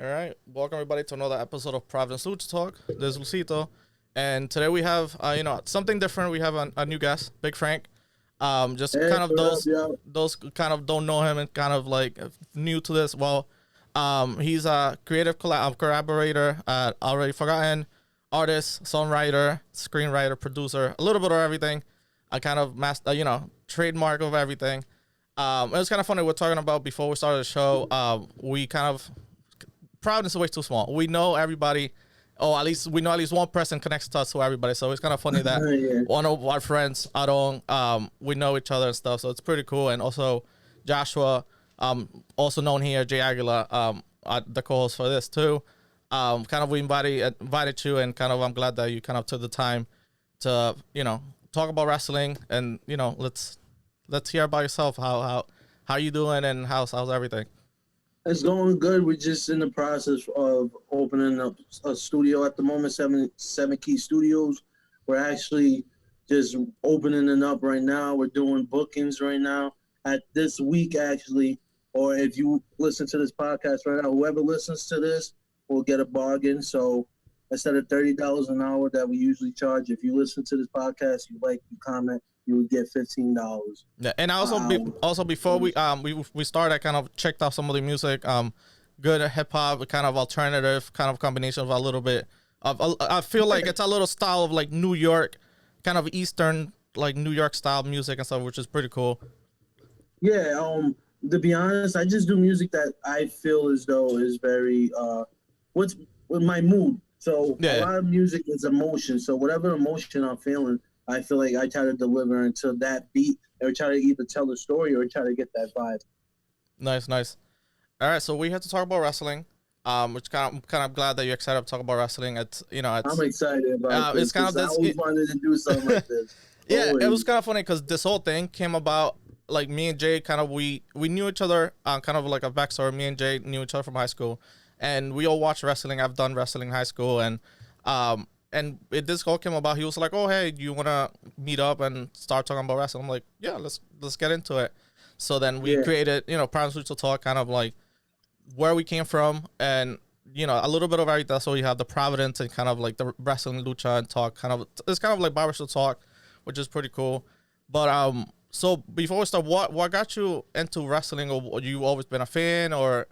right, welcome everybody to another episode of Providence Lucha Talk. This is Lucito, and today we have something different. We have a new guest, Big Frank. Just Hey, kind of what up, yo? those kind of don't know him and kind of like new to this. Well, he's a creative collaborator at Already Forgotten, artist, songwriter, screenwriter, producer, a little bit of everything. A kind of trademark of everything. It was kind of funny. We're talking about before we started the show. We kind of Providence is way too small. We know everybody. At least we know at least one person connects us to everybody. So it's kind of funny that Yeah. one of our friends, Adon, we know each other and stuff. So it's pretty cool. And also Joshua, also known here, Jay Aguila, the co-host for this too. Kind of we invited you, and kind of I'm glad that you kind of took the time to talk about wrestling, and let's hear about yourself. How you doing, and how's everything? It's going good. We're just in the process of opening up a studio at the moment, seven Key Studios. We're actually just opening it up right now. We're doing bookings right now at this week, actually. Or if you listen to this podcast right now, whoever listens to this will get a bargain. So instead of $30 an hour that we usually charge, if you listen to this podcast, you comment, you would get $15. Yeah, and also before we started, I kind of checked out some of the music. Good hip hop, kind of alternative, kind of combination of a little bit of. I feel like it's a little style of like New York, kind of Eastern like New York style music and stuff, which is pretty cool. Yeah. To be honest, I just do music that I feel as though is very what's with my mood. So Yeah. A lot of music is emotion. So whatever emotion I'm feeling, I feel like I try to deliver into that beat, or try to either tell the story or try to get that vibe. Nice. All right, so we had to talk about wrestling. Which I'm kind of glad that you're excited to talk about wrestling. I'm excited about this. It's kind of I this. always wanted to do something like this. Yeah, Always. it was kind of funny because this whole thing came about. Like me and Jay, kind of we knew each other. Kind of like a backstory. Me and Jay knew each other from high school, and we all watched wrestling. I've done wrestling in high school, and this all came about. He was like, "Oh, hey, you wanna meet up and start talking about wrestling?" I'm like, "Yeah, let's get into it." So then we created, Providence Lucha Talk, kind of like where we came from, and a little bit of everything. So we have the Providence and kind of like the wrestling lucha and talk. It's kind of like barbershop talk, which is pretty cool. But so before we start, what got you into wrestling, or you always been a fan, or?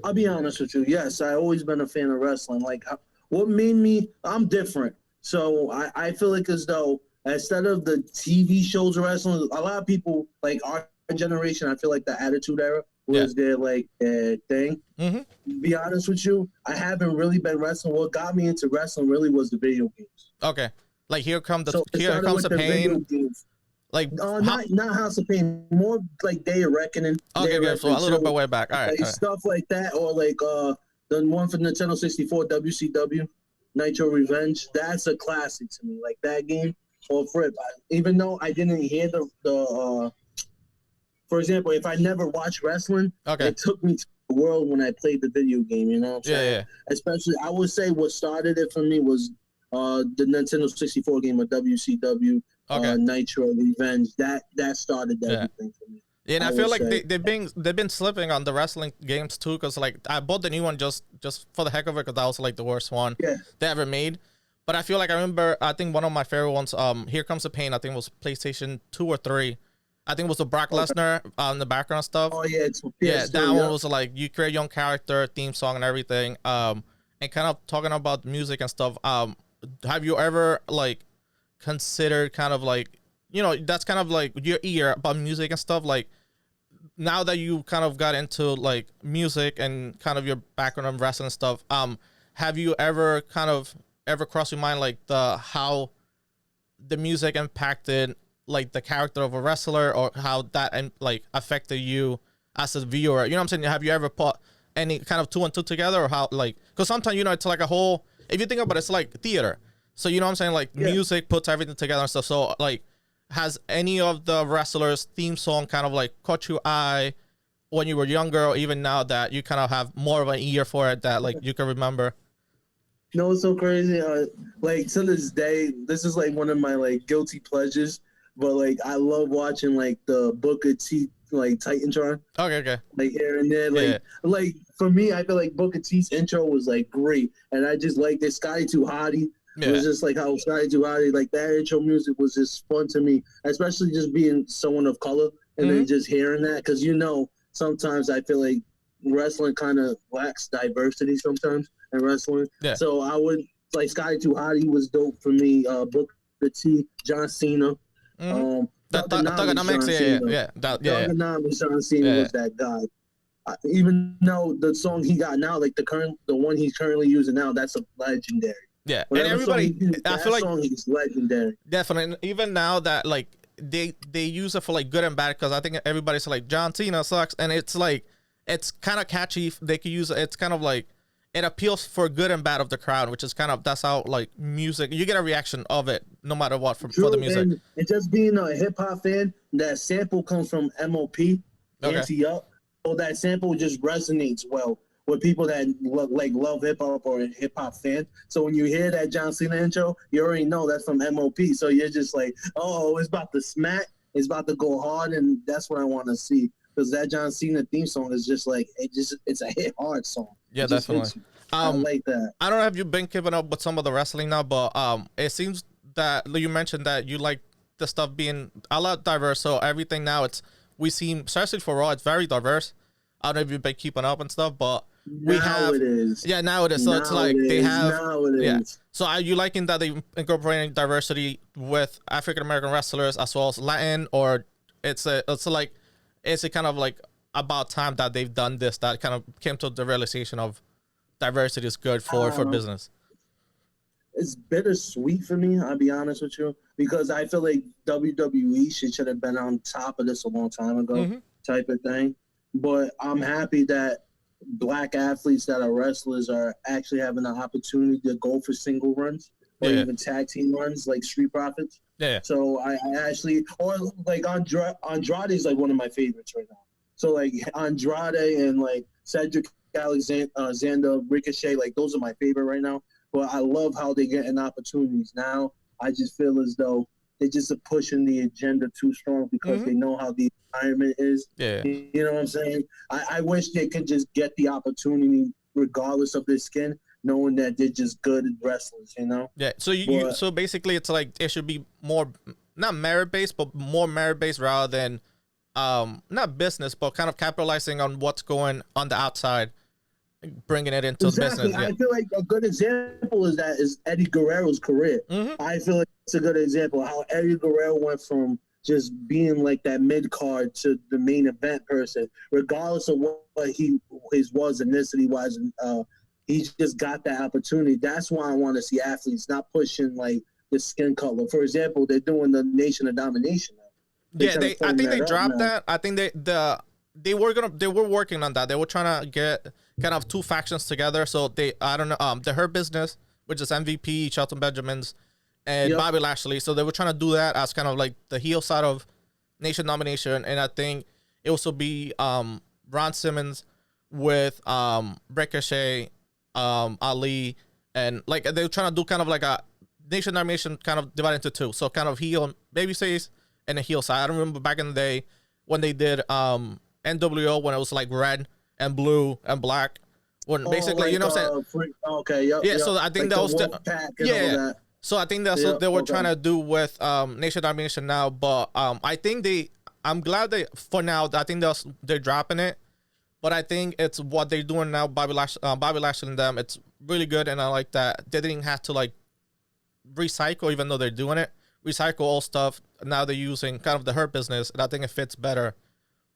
I'll be honest with you. Yes, I always been a fan of wrestling. Like, what made me? I'm different. So I feel like as though instead of the TV shows of wrestling, a lot of people like our generation, I feel like the Attitude Era was their like thing. Mm-hmm. To be honest with you, I haven't really been wrestling. What got me into wrestling really was the video games. Okay, like here comes So the pain. Like not House of Pain, more like Day of Reckoning. Okay, good. So a little bit way back. All right, like stuff like that, or like the one for Nintendo 64, WCW, Nitro Revenge. That's a classic to me. Like that game, or Flip. Even though I didn't hear the for example, if I never watched wrestling, it took me to the world when I played the video game. You know what I'm saying? Yeah. Especially, I would say what started it for me was the Nintendo 64 game of WCW. Nitro Revenge. That started everything for me. Yeah, and I feel like they've been slipping on the wrestling games too, because like I bought the new one just for the heck of it, because that was like the worst one they ever made. But I feel like I think one of my favorite ones, Here Comes the Pain, I think it was PlayStation 2 or 3. I think it was the Brock Lesnar on the background stuff. Oh yeah, it's that one was like you create a young character, theme song and everything. And kind of talking about music and stuff. Have you ever like considered kind of like that's kind of like your ear about music and stuff, like now that you kind of got into like music and kind of your background on wrestling and stuff, have you ever crossed your mind like how the music impacted like the character of a wrestler, or how that like affected you as a viewer? You know what I'm saying? Have you ever put any kind of two and two together, or how, like, because sometimes it's like a whole, if you think about it, it's like theater. So you know what I'm saying? Like music puts everything together and stuff. So like, has any of the wrestlers' theme song kind of like caught your eye when you were younger, or even now that you kind of have more of an ear for it, that like you can remember? No, it's so crazy. Like to this day, this is like one of my like guilty pleasures. But like I love watching like the Booker T like Titantron, Okay. like here and there, Yeah. like for me, I feel like Booker T's intro was like great, and I just like this Scotty Too Hottie. It was just like how Scotty Too Hottie, like that intro music was just fun to me, especially just being someone of color and then just hearing that, because sometimes I feel like wrestling kind of lacks diversity sometimes in wrestling. Yeah. So I would like Scotty Too Hottie was dope for me. Booker T, John Cena. Thugonomics, yeah. Thugonomics, John Cena was that guy. Even though the song he got now, like the one he's currently using now, that's a legendary. Yeah, Whatever and everybody, I feel like song is legendary. Definitely, even now that like they use it for like good and bad, because I think everybody's like John Cena sucks, and it's like it's kind of catchy. They could use it. It's kind of like it appeals for good and bad of the crowd, which is kind of that's how like music you get a reaction of it no matter what for the music. And just being a hip hop fan, that sample comes from MOP, Anti Up, so that sample just resonates well with people that love hip hop or hip hop fan. So when you hear that John Cena intro, you already know that's from MOP. So you're just like, oh, it's about to smack, it's about to go hard, and that's what I want to see. Because that John Cena theme song is just like it's a hit hard song. Yeah, definitely. I like that. I don't know if you've been keeping up with some of the wrestling now, but it seems that you mentioned that you like the stuff being a lot diverse. So everything now we seem, especially for Raw, it's very diverse. I don't know if you've been keeping up and stuff, but now it is. So it's like they have. Now it is. So are you liking that they incorporating diversity with African American wrestlers as well as Latin, or it's a kind of like about time that they've done this, that kind of came to the realization of diversity is good for business? It's bittersweet for me, I'll be honest with you, because I feel like WWE should have been on top of this a long time ago, type of thing. But I'm happy that black athletes that are wrestlers are actually having the opportunity to go for single runs or even tag team runs like Street Profits. Yeah. So I actually, or like Andrade is like one of my favorites right now. So like Andrade and like Cedric Alexander, Ricochet, like those are my favorite right now. But I love how they're getting opportunities now. I just feel as though they're just pushing the agenda too strong because they know how the environment is. Yeah. You know what I'm saying? I wish they could just get the opportunity regardless of their skin, knowing that they're just good wrestlers, you know? Yeah. So so basically it's like it should be more, not merit-based, but more merit-based rather than not business, but kind of capitalizing on what's going on the outside, bringing it into the business. Yeah. I feel like a good example is Eddie Guerrero's career. I feel like it's a good example of how Eddie Guerrero went from just being like that mid card to the main event person, regardless of what his ethnicity was. He just got that opportunity. That's why I want to see athletes not pushing like the skin color. For example, they're doing the Nation of Domination now. I think they dropped that. I think they were working on that. They were trying to get kind of two factions together. So the Hurt Business, which is MVP, Shelton Benjamins, and Bobby Lashley. So they were trying to do that as kind of like the heel side of Nation Domination. And I think it also be Ron Simmons with Ricochet, Ali, and like they were trying to do kind of like a Nation Domination kind of divided into two. So kind of heel and babyface and a heel side. I don't remember back in the day when they did NWO, when it was like red and blue and black, when basically, like, you know what I'm saying? So I think like that was so I think that's what they were trying to do with Nation Domination now. But I think I'm glad for now, I think they're dropping it. But I think it's what they're doing now, Bobby Lashley and them, it's really good, and I like that they didn't have to like recycle, even though they're doing it. Recycle all stuff. Now they're using kind of the Hurt Business, and I think it fits better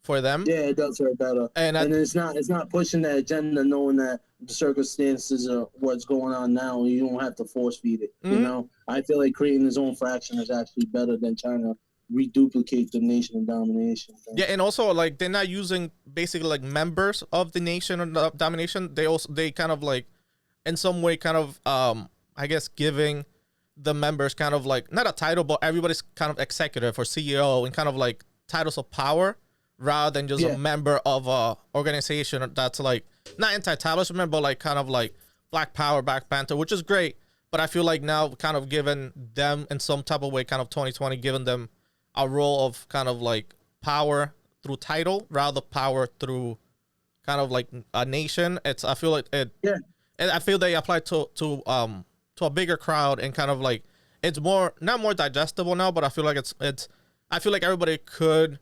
for them. Yeah, it does fit better. And it's not pushing that agenda, knowing that the circumstances of what's going on now. You don't have to force feed it. You know, I feel like creating his own faction is actually better than trying to reduplicate the Nation of Domination thing. Yeah, and also like they're not using basically like members of the Nation of Domination. They kind of like in some way kind of I guess giving the members kind of like not a title, but everybody's kind of executive or CEO and kind of like titles of power rather than just a member of a organization that's like not anti-establishment, but like kind of like Black Power, Black Panther, which is great. But I feel like now kind of giving them in some type of way, kind of 2020, giving them a role of kind of like power through title rather power through kind of like a nation. I feel like it. Yeah. And I feel they apply to a bigger crowd and kind of like it's more not more digestible now, but I feel like it's I feel like everybody could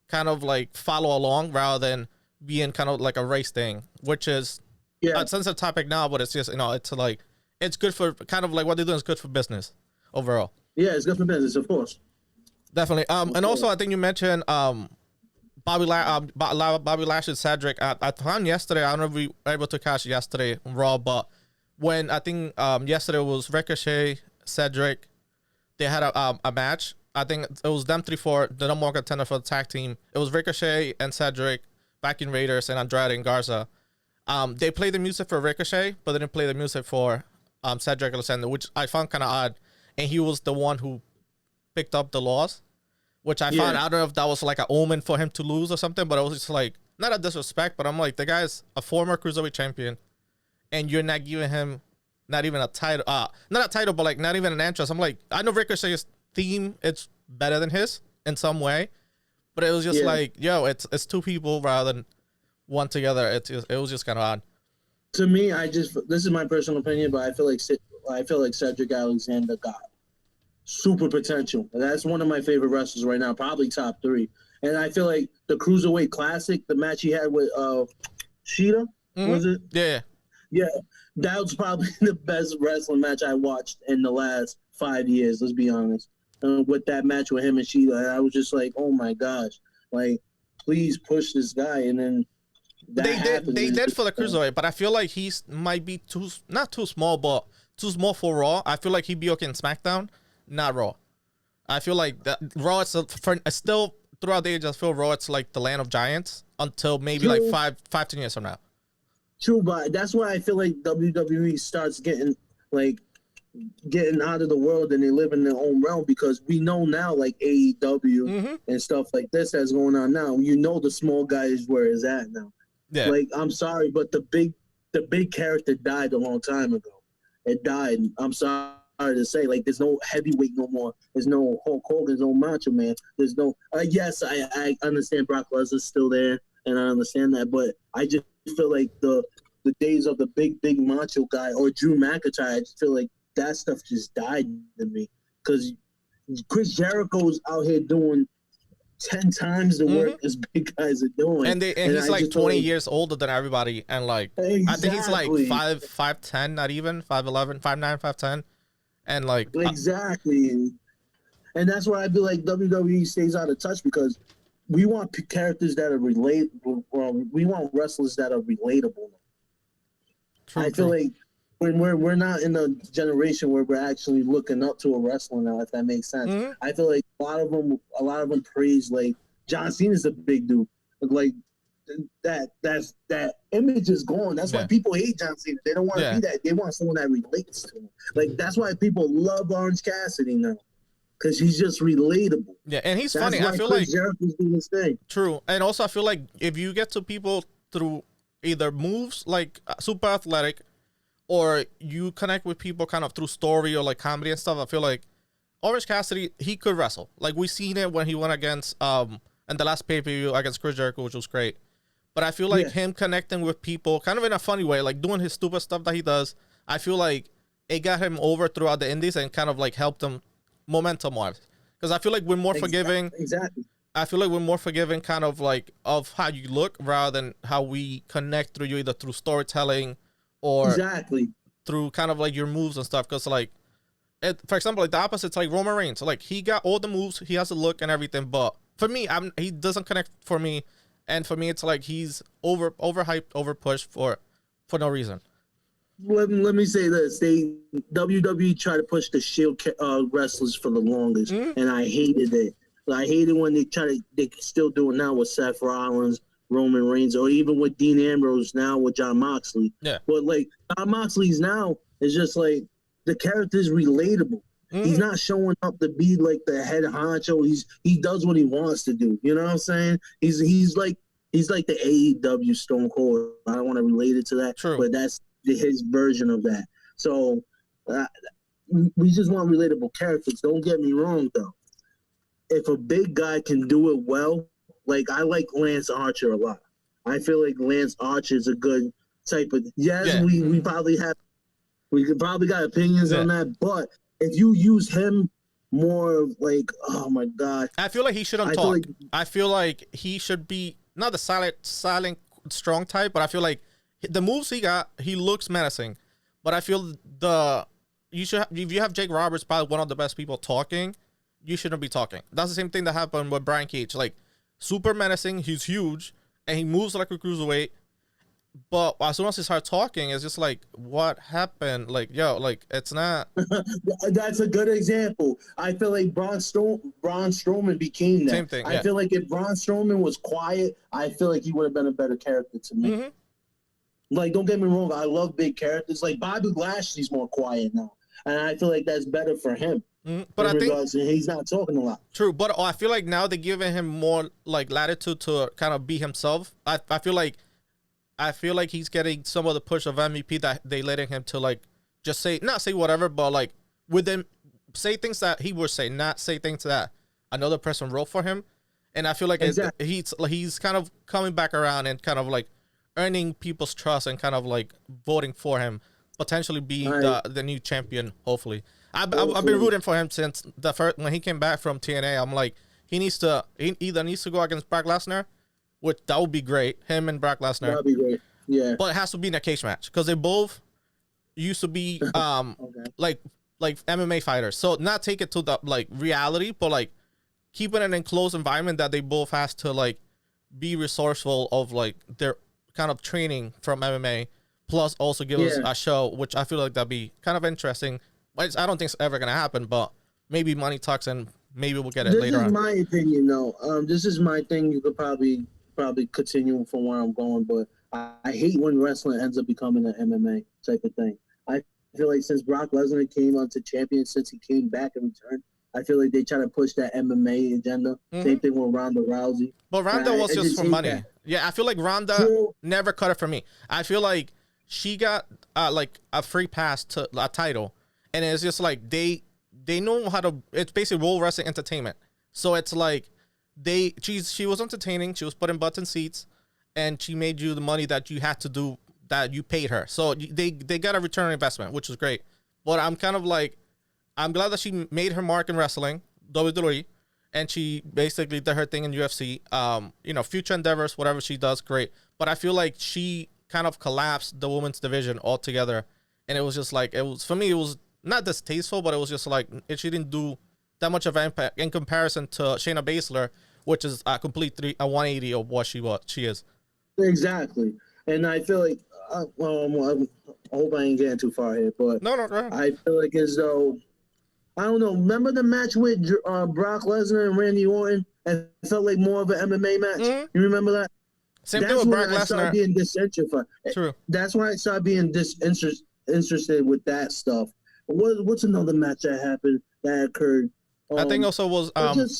kind of like follow along rather than being kind of like a race thing, which is a sensitive topic now, but it's just it's like it's good for kind of like what they're doing is good for business overall. Yeah, it's good for business, of course. Definitely. And also I think you mentioned Bobby Lashley, Cedric. I found yesterday. I don't know if we were able to catch yesterday on Raw, but when I think yesterday was Ricochet, Cedric, they had a match. I think it was them three for the number one contender for the tag team. It was Ricochet and Cedric, Viking Raiders, and Andrade and Garza. They played the music for Ricochet, but they didn't play the music for Cedric Alexander, which I found kind of odd. And he was the one who picked up the loss, which I found, I don't know if that was like an omen for him to lose or something, but it was just like, not a disrespect, but I'm like, the guy's a former Cruiserweight champion, and you're not giving him not even a title, not a title, but like not even an entrance. I'm like, I know Ricochet's theme, it's better than his in some way, but it was just like, yo, it's two people rather than one together. It was just kind of odd. To me, this is my personal opinion, but I feel like Cedric Alexander got super potential. That's one of my favorite wrestlers right now, probably top 3. And I feel like the Cruiserweight Classic, the match he had with Sheeta, was it? Yeah. Yeah, that was probably the best wrestling match I watched in the last 5 years, let's be honest. With that match with him and Sheeta, I was just like, oh my gosh, like, please push this guy. And then they did for the Cruiserweight, but I feel like he's might be not too small, but too small for Raw. I feel like he'd be okay in SmackDown, not Raw. I feel like that Raw is still throughout the age. I feel Raw it's like the land of giants until maybe like 5-10 years from now. True, but that's why I feel like WWE starts getting out of the world and they live in their own realm, because we know now, like AEW and stuff like this that's going on now. The small guy is where it's at now. Yeah. Like, I'm sorry, but the big character died a long time ago. It died. I'm sorry to say, like, there's no heavyweight no more. There's no Hulk Hogan, there's no Macho Man. There's no. Yes, I understand Brock Lesnar's still there, and I understand that, but I just feel like the days of the big macho guy or Drew McIntyre, I just feel like that stuff just died to me, because Chris Jericho's out here doing 10 times the work as big guys are doing, and he's like 20 years older than everybody, and like exactly. I think he's like 5'10", not even 5'11", 5'9", 5'10", and like exactly, and that's why I feel like WWE stays out of touch, because we want characters that are relatable. We want wrestlers that are relatable. I feel like when we're not in a generation where we're actually looking up to a wrestler now, if that makes sense. I feel like a lot of them praise, like, John Cena's a big dude. Like, that image is gone. That's why people hate John Cena. They don't want to be that. They want someone that relates to him. Like, that's why people love Orange Cassidy now, because he's just relatable. Yeah, and he's funny. I feel like Jericho's doing his thing. True, and also I feel like if you get to people through either moves like super athletic, or you connect with people kind of through story or like comedy and stuff, I feel like Orange Cassidy, he could wrestle. Like, we seen it when he went against in the last pay-per-view against Chris Jericho, which was great. But I feel like him connecting with people kind of in a funny way, like doing his stupid stuff that he does, I feel like it got him over throughout the indies and kind of like helped him momentum-wise. Because I feel like we're more forgiving. Exactly. I feel like we're more forgiving kind of like of how you look rather than how we connect through you, either through storytelling or through kind of like your moves and stuff. Because like, for example, like the opposite's like Roman Reigns. So like, he got all the moves, he has the look and everything, but for me, he doesn't connect for me. And for me, it's like he's overhyped, overpushed for no reason. Let me say this: WWE tried to push the Shield wrestlers for the longest, and I hated it. I hated when they still do it now with Seth Rollins, Roman Reigns, or even with Dean Ambrose now with Jon Moxley. Yeah. But like Jon Moxley's now is just like the character's relatable. He's not showing up to be like the head honcho. He does what he wants to do. You know what I'm saying? He's like the AEW Stone Cold. I don't want to relate it to that, but that's his version of that. So we just want relatable characters. Don't get me wrong though. If a big guy can do it well, Like I like Lance Archer a lot. I feel like Lance Archer is a good type of. Yes, Yeah. we probably have. We could probably got opinions on that, but if you use him more of like, oh my god, I feel like he shouldn't talk. I feel like he should be not the silent, strong type, but I feel like the moves he got, he looks menacing. But I feel if you have Jake Roberts, probably one of the best people talking, you shouldn't be talking. That's the same thing that happened with Brian Cage. Like super menacing, he's huge, and he moves like a cruiserweight. But as soon as he starts talking, it's just like, what happened? Like, yo, like, it's not. That's a good example. I feel like Braun Strowman became that. Same thing. I feel like if Braun Strowman was quiet, I feel like he would have been a better character to me. Mm-hmm. Like, don't get me wrong, I love big characters. Like Bobby Lashley's more quiet now, and I feel like that's better for him. Mm-hmm. But I think he's not talking a lot. True, but I feel like now they're giving him more like latitude to kind of be himself. I feel like he's getting some of the push of MVP that they letting him to like just not say whatever, but like with him say things that he would say, not say things that another person wrote for him. And I feel like he's kind of coming back around and kind of like earning people's trust and kind of like voting for him, potentially being the new champion. Hopefully, I've been rooting for him since the first when he came back from TNA. I'm like he either needs to go against Brock Lesnar. Which that would be great, him and Brock Lesnar. That'd be great, yeah. But it has to be in a cage match because they both used to be like MMA fighters. So not take it to the like reality, but like keep it in an enclosed environment that they both has to like be resourceful of like their kind of training from MMA, plus also give us a show, which I feel like that'd be kind of interesting. I don't think it's ever gonna happen, but maybe money talks and maybe we'll get it later on. This is my opinion, though. This is my thing. You could probably continue from where I'm going, but I hate when wrestling ends up becoming an MMA type of thing. I feel like since Brock Lesnar came onto champion, since he came back and returned, I feel like they try to push that MMA agenda. Mm-hmm. Same thing with Ronda Rousey. But Ronda was just for money. That. Yeah, I feel like Ronda never cut it for me. I feel like she got like a free pass to a title, and it's just like they know how to. It's basically role wrestling entertainment. So it's like she was entertaining. She was putting butts in seats, and she made you the money that you had to do that you paid her. So they got a return on investment, which was great. But I'm kind of like, I'm glad that she made her mark in wrestling, WWE, and she basically did her thing in UFC. Future endeavors, whatever she does, great. But I feel like she kind of collapsed the women's division altogether, and it was just like for me, it was not distasteful, but it was just like she didn't do that much of an impact in comparison to Shayna Baszler, which is a complete 180 of what she is. Exactly, and I feel like I hope I ain't getting too far here, but no. I feel like as though I don't know. Remember the match with Brock Lesnar and Randy Orton? It felt like more of an MMA match. Mm-hmm. You remember that? Same thing with Brock Lesnar. I started being disinterested. True. That's why I started being disinterested with that stuff. What's another match that happened that occurred? I think also was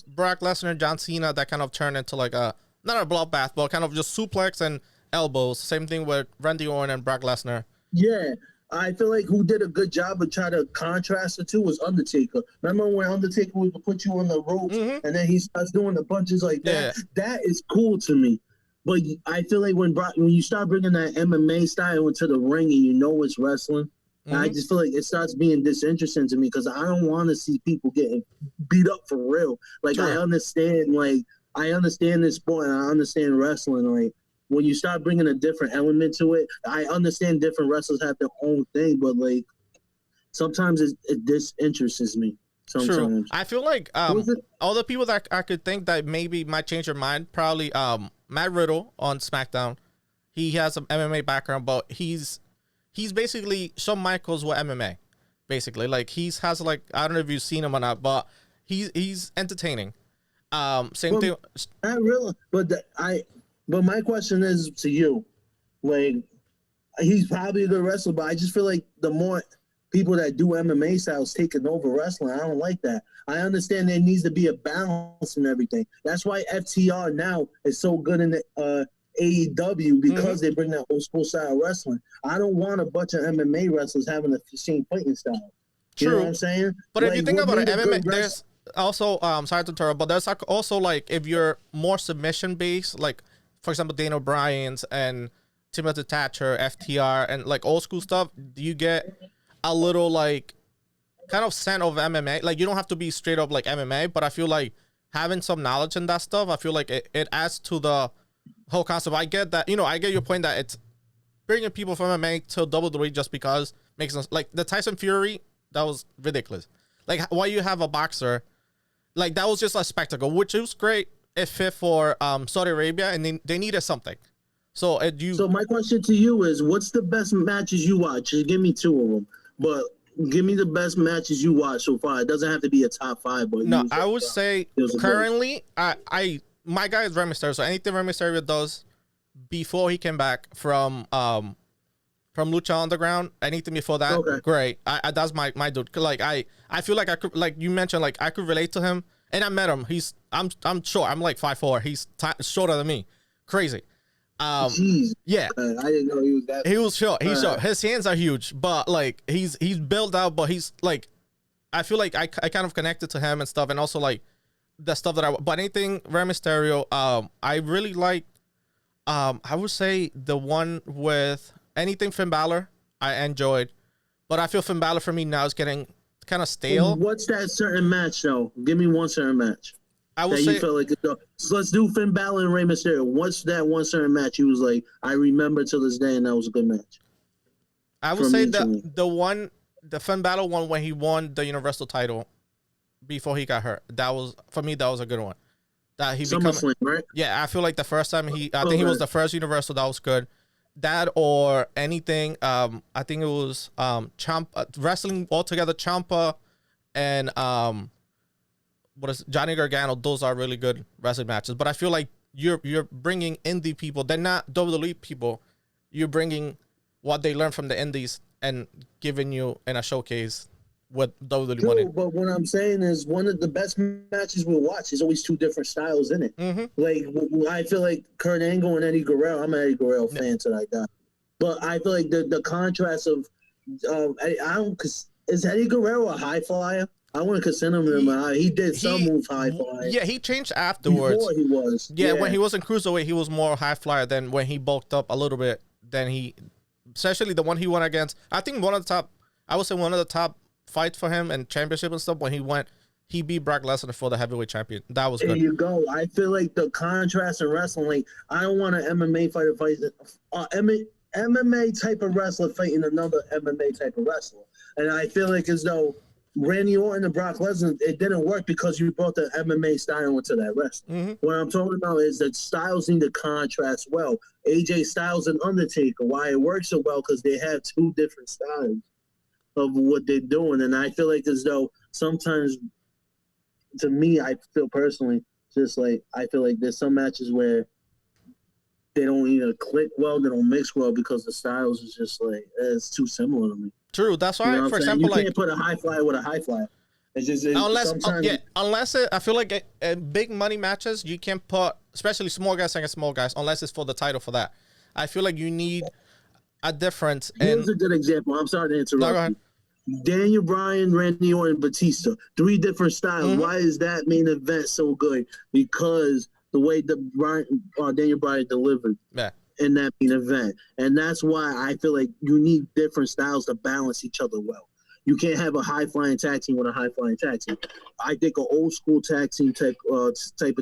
Brock Lesnar and John Cena that kind of turned into like not a bloodbath, but kind of just suplex and elbows. Same thing with Randy Orton and Brock Lesnar. Yeah, I feel like who did a good job of trying to contrast the two was Undertaker. Remember when Undertaker would put you on the ropes and then he starts doing the punches like that? Yeah. That is cool to me. But I feel like when you start bringing that MMA style into the ring and you know it's wrestling, I just feel like it starts being disinteresting to me because I don't want to see people getting beat up for real. Like I understand this sport and I understand wrestling. Like when you start bringing a different element to it, I understand different wrestlers have their own thing, but like sometimes it disinterests me. Sometimes. True. I feel like all the people that I could think that maybe might change their mind, probably Matt Riddle on SmackDown. He has some MMA background, but he's basically Shawn Michaels with MMA. Basically, like has like I don't know if you've seen him or not, but he's entertaining. Same thing. Not really, but my question is to you, like he's probably a good wrestler, but I just feel like the more people that do MMA styles taking over wrestling, I don't like that. I understand there needs to be a balance and everything. That's why FTR now is so good in the AEW because they bring that old school style wrestling. I don't want a bunch of MMA wrestlers having the same fighting style. You know what I'm saying? But like, if you think about it, MMA, also sorry to interrupt, but there's like also like if you're more submission based, like for example Dana Bryan's and Timothy Thatcher, FTR, and like old school stuff, do you get a little like kind of scent of MMA? Like you don't have to be straight up like MMA, but I feel like having some knowledge in that stuff, I feel like it adds to the whole concept. I get that, I get your point that it's bringing people from MMA to WWE just because makes sense. Like the Tyson Fury, that was ridiculous. Like why you have a boxer, like that was just a spectacle, which was great. It fit for Saudi Arabia, and they needed something. So So my question to you is, what's the best matches you watch? Just give me two of them, but give me the best matches you watch so far. It doesn't have to be a top five, but no, I would say currently, my guy is Rey Mysterio. So anything Rey Mysterio does before he came back from Lucha Underground, anything before that, okay, great. I that's my dude. Like I feel like I could, like you mentioned, like I could relate to him, and I met him. I'm short. I'm like 5'4". He's shorter than me. Crazy. Jeez, yeah, I didn't know he was that. He was short. He's short. His hands are huge, but like he's built out. But he's like, I feel like I kind of connected to him and stuff, and also like the stuff that but anything Rey Mysterio, I really like. I would say the one with anything Finn Balor, I enjoyed, but I feel Finn Balor for me now is getting kind of stale. What's that certain match though? Give me one certain match. I would say you feel like so let's do Finn Balor and Rey Mysterio. What's that one certain match you was like, I remember till this day, and that was a good match? I would say the Finn Balor one when he won the Universal title before he got hurt. That was for me. That was a good one. That he SummerSlam, right? Yeah, I feel like the first time I think he was the first Universal. That was good. That or anything. I think it was Ciampa wrestling all together. Ciampa and what is Johnny Gargano? Those are really good wrestling matches. But I feel like you're bringing indie people. They're not WWE people. You're bringing what they learned from the indies and giving you in a showcase with WWE money. But what I'm saying is one of the best matches we'll watch is always two different styles in it. Mm-hmm. Like I feel like Kurt Angle and Eddie Guerrero. I'm an Eddie Guerrero fan till I die. But I feel like the contrast of is Eddie Guerrero a high flyer? I want to consider him. He did some moves high flyer. Yeah, he changed afterwards. Before he was. Yeah, when he was in Cruiserweight, he was more high flyer than when he bulked up a little bit. Then especially the one he went against. I think one of the top fights for him and championship and stuff when he beat Brock Lesnar for the heavyweight champion. That was good. There you go. I feel like the contrast in wrestling, like I don't want an MMA fighter fight MMA type of wrestler fighting another MMA type of wrestler. And I feel like as though Randy Orton and Brock Lesnar, it didn't work because you brought the MMA style into that wrestling. Mm-hmm. What I'm talking about is that styles need to contrast well. AJ Styles and Undertaker, why it works so well because they have two different styles of what they're doing. And I feel like as though sometimes, to me, I feel personally, just like I feel like there's some matches where they don't either click well, they don't mix well because the styles is just like it's too similar to me. True. That's why, for example, you can't put a high flyer with a high flyer. It's just unless I feel like big money matches, you can't put, especially small guys against small guys, unless it's for the title for that. I feel like you need a difference. Here's a good example. I'm sorry to interrupt. No, go ahead. Daniel Bryan, Randy Orton, Batista, 3 different styles. Mm-hmm. Why is that main event so good? Because the way Daniel Bryan delivered. Yeah. In that main event. And that's why I feel like you need different styles to balance each other well. You can't have a high-flying tag team with a high-flying tag team. I think an old-school tag team type of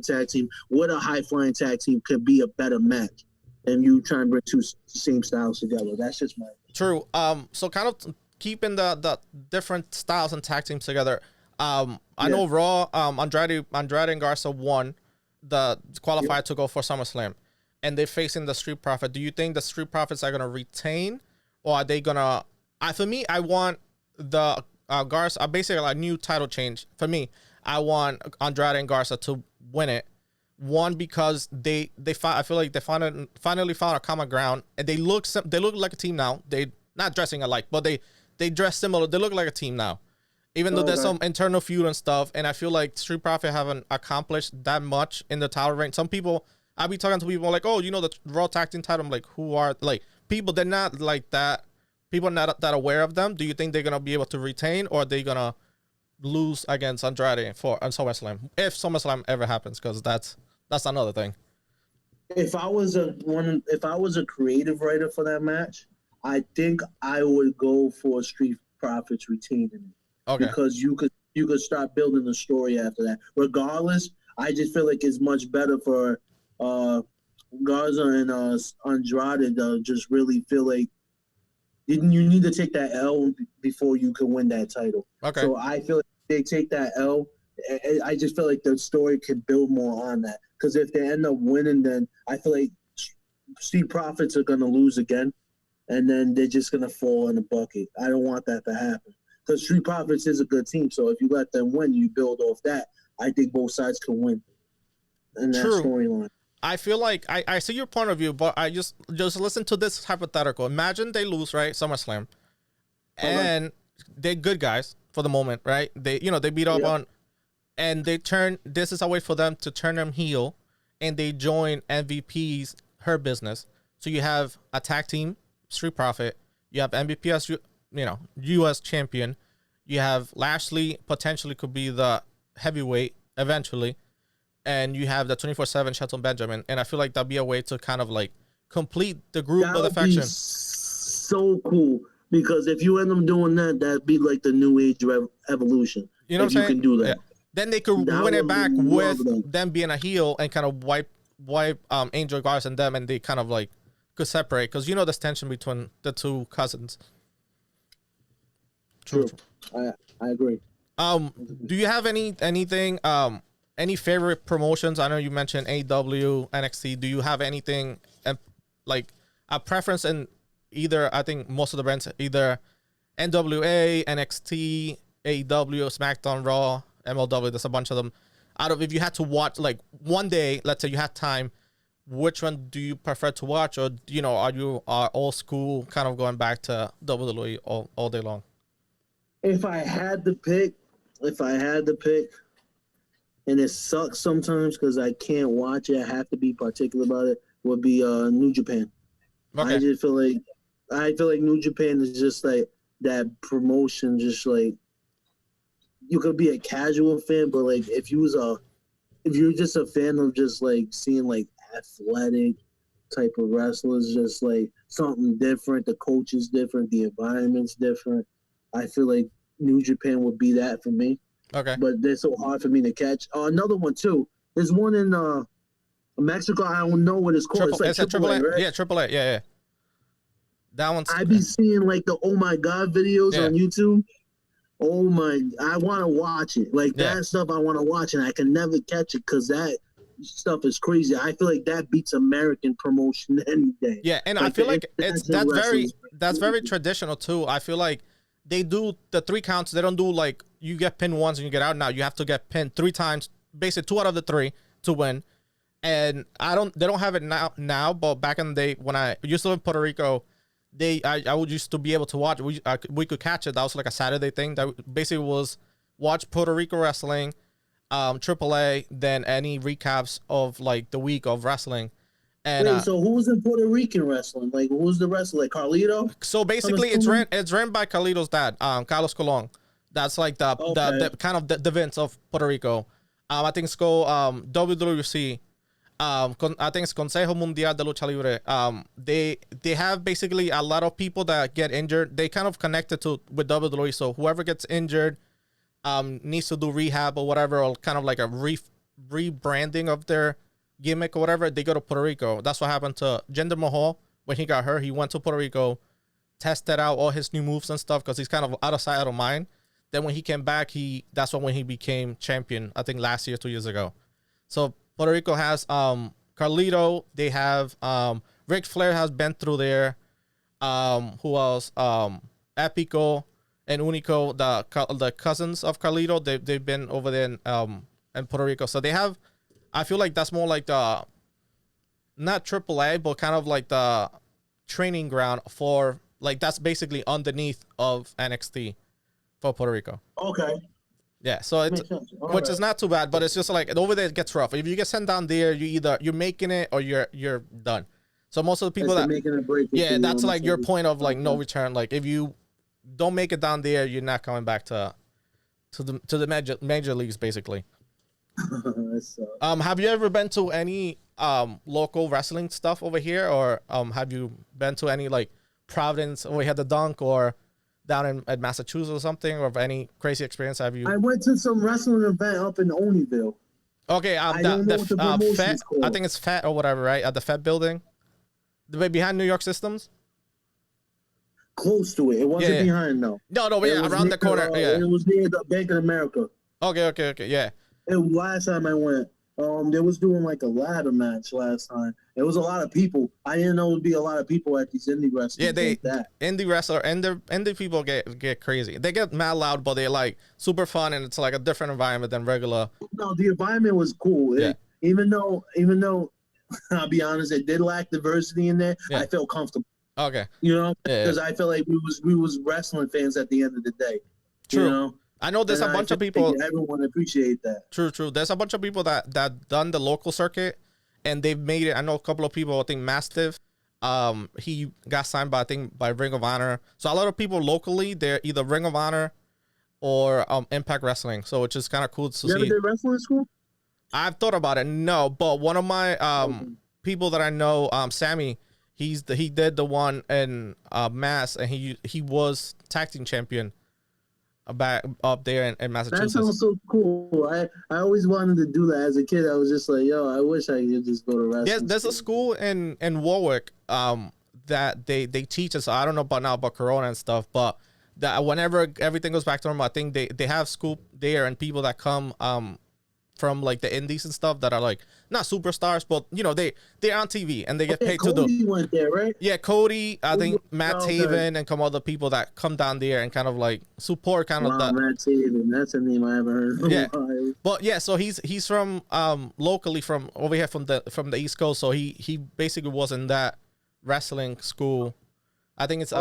tag team with a high-flying tag team could be a better match. And you try and bring two same styles together. That's just my opinion. True. So kind of keeping the different styles and tag teams together. I know Raw, Andrade and Garza won the qualifier to go for SummerSlam. And they're facing the Street Profit. Do you think the Street Profits are gonna retain, or are they gonna? For me, I want the Garza. Basically, a new title change. For me, I want Andrade and Garza to win it. One, because I feel like they finally found a common ground, and they look like a team now. They not dressing alike, but they dress similar. They look like a team now, even though there's some internal feud and stuff. And I feel like Street Profit haven't accomplished that much in the title reign. Some people. I'll be talking to people like, oh, the Raw Tag Team title. I'm like, who are, like, people, they're not like that. People are not that aware of them. Do you think they're going to be able to retain, or are they going to lose against Andrade for SummerSlam, if SummerSlam ever happens, because that's another thing. If I was a creative writer for that match, I think I would go for Street Profits retaining it. Okay. Because you could start building the story after that. Regardless, I just feel like it's much better for Garza and Andrade to just really feel like you need to take that L before you can win that title. Okay. So I feel like they take that L. I just feel like the story can build more on that. Because if they end up winning, then I feel like Street Profits are going to lose again. And then they're just going to fall in the bucket. I don't want that to happen. Because Street Profits is a good team. So if you let them win, you build off that. I think both sides can win in that storyline. I feel like I see your point of view, but I just listen to this hypothetical. Imagine they lose, right? SummerSlam. And they're good guys for the moment, right? They beat up on, and they turn, this is a way for them to turn them heel, and they join MVP's Her Business. So you have a tag team, Street Profit. You have MVP as, U.S. champion. You have Lashley, potentially could be the heavyweight eventually. And you have the 24/7 Shelton Benjamin. And I feel like that'd be a way to kind of like complete the group of the faction. So cool. Because if you end up doing that, that'd be like the new age evolution. You know what I'm saying? You can do that. Yeah. Then they could win it back with them being a heel and kind of wipe Angel Garza and them, and they kind of like could separate, because there's tension between the two cousins. True. I agree. Do you have anything any favorite promotions? I know you mentioned AEW, NXT. Do you have anything like a preference in either? I think most of the brands, either NWA, NXT, AEW, SmackDown, Raw, MLW. There's a bunch of them. If you had to watch like one day, let's say you had time, which one do you prefer to watch? Or are you old school, kind of going back to WWE all day long? If I had to pick, and it sucks sometimes because I can't watch it, I have to be particular about it, would be New Japan. Okay. I just feel like New Japan is just like that promotion, just like you could be a casual fan, but like if you're just a fan of just like seeing like athletic type of wrestlers, just like something different, the coach is different, the environment's different, I feel like New Japan would be that for me. Okay. But they're so hard for me to catch. Another one too. There's one in Mexico. I don't know what it's called. It's like AAA, right? Yeah, AAA. Yeah. That one's. I be seeing like the oh my god videos on YouTube. Oh my! I want to watch it. Like that stuff, I want to watch, and I can never catch it because that stuff is crazy. I feel like that beats American promotion any day. Yeah, and I feel like that's very traditional too. I feel like they do the 3 counts. They don't do like you get pinned once and you get out. Now you have to get pinned 3 times, basically 2 out of the 3 to win. And they don't have it now, but back in the day when I used to live in Puerto Rico, I would used to be able to watch. We could catch it. That was like a Saturday thing. That basically was watch Puerto Rico wrestling, AAA, then any recaps of like the week of wrestling. And wait, so who was in Puerto Rican wrestling? Like, who was the wrestler? Like Carlito? So basically, it's ran by Carlito's dad, Carlos Colon. That's like the kind of the Vince of Puerto Rico. I think it's called WWC. I think it's Consejo Mundial de Lucha Libre. They have basically a lot of people that get injured. They kind of connected with WWE. So whoever gets injured needs to do rehab or whatever, or kind of like a rebranding of their gimmick or whatever. They go to Puerto Rico. That's what happened to Jinder Mahal when he got hurt. He went to Puerto Rico, tested out all his new moves and stuff because he's kind of out of sight, out of mind. Then when he came back, that's when he became champion. I think last year, 2 years ago. So Puerto Rico has Carlito. They have Ric Flair has been through there. Who else? Epico and Unico, the cousins of Carlito. They've been over there in Puerto Rico. So they have. I feel like that's more like the not AAA, but kind of like the training ground for like that's basically underneath of NXT for Puerto Rico. Okay. Yeah, so it's which is not too bad, but it's just like over there it gets rough. If you get sent down there, you're making it or you're done. So most of the people that making a break, that's like your point of like no return. Like if you don't make it down there, you're not coming back to to the major leagues basically. So, Have you ever been to any local wrestling stuff over here, or have you been to any like Providence over here, the Dunk, or down in Massachusetts or something, or any crazy experience have you? I went to some wrestling event up in Oneyville. Okay, I don't know what the promotion Fed, is called. I think it's Fed or whatever, right? At the Fed building, the way behind New York Systems. Close to it. It wasn't behind though. No, but yeah, around the corner. Yeah, it was near the Bank of America. Okay, yeah. And last time I went, they was doing like a ladder match last time. It was a lot of people. I didn't know it would be a lot of people at these indie wrestlers. Yeah, like that. Indie wrestler and the indie people get crazy. They get mad loud, but they're like super fun, and it's like a different environment than regular. No, the environment was cool. Yeah. Even though I'll be honest, it did lack diversity in there. Yeah. I felt comfortable. Okay. You know, because I feel like we was wrestling fans at the end of the day. True. You know? I know there's a bunch of people. Everyone appreciate that. True. There's a bunch of people that done the local circuit, and they've made it. I know a couple of people. I think Mastiff, he got signed by Ring of Honor. So a lot of people locally, they're either Ring of Honor or Impact Wrestling. So which is kind of cool to see. You ever did wrestling school? I've thought about it. No, but one of my people that I know, Sammy, he did the one in Mass, and he was tag team champion back up there in Massachusetts. That sounds so cool. I always wanted to do that as a kid. I was just like, yo, I wish I could just go to wrestling. Yeah, there's a school in Warwick that they teach us. I don't know about now about Corona and stuff, but that whenever everything goes back to normal, I think they have school there, and people that come from like the indies and stuff that are like not superstars, but you know they're on TV and they get paid to do. Cody went there, right? Yeah, Cody. I think Matt Taven and some other people that come down there and kind of like support kind of that. Matt Taven, that's a name I haven't heard. Yeah, but yeah, so he's from locally from over here from the East Coast, so he basically was in that wrestling school. I think it's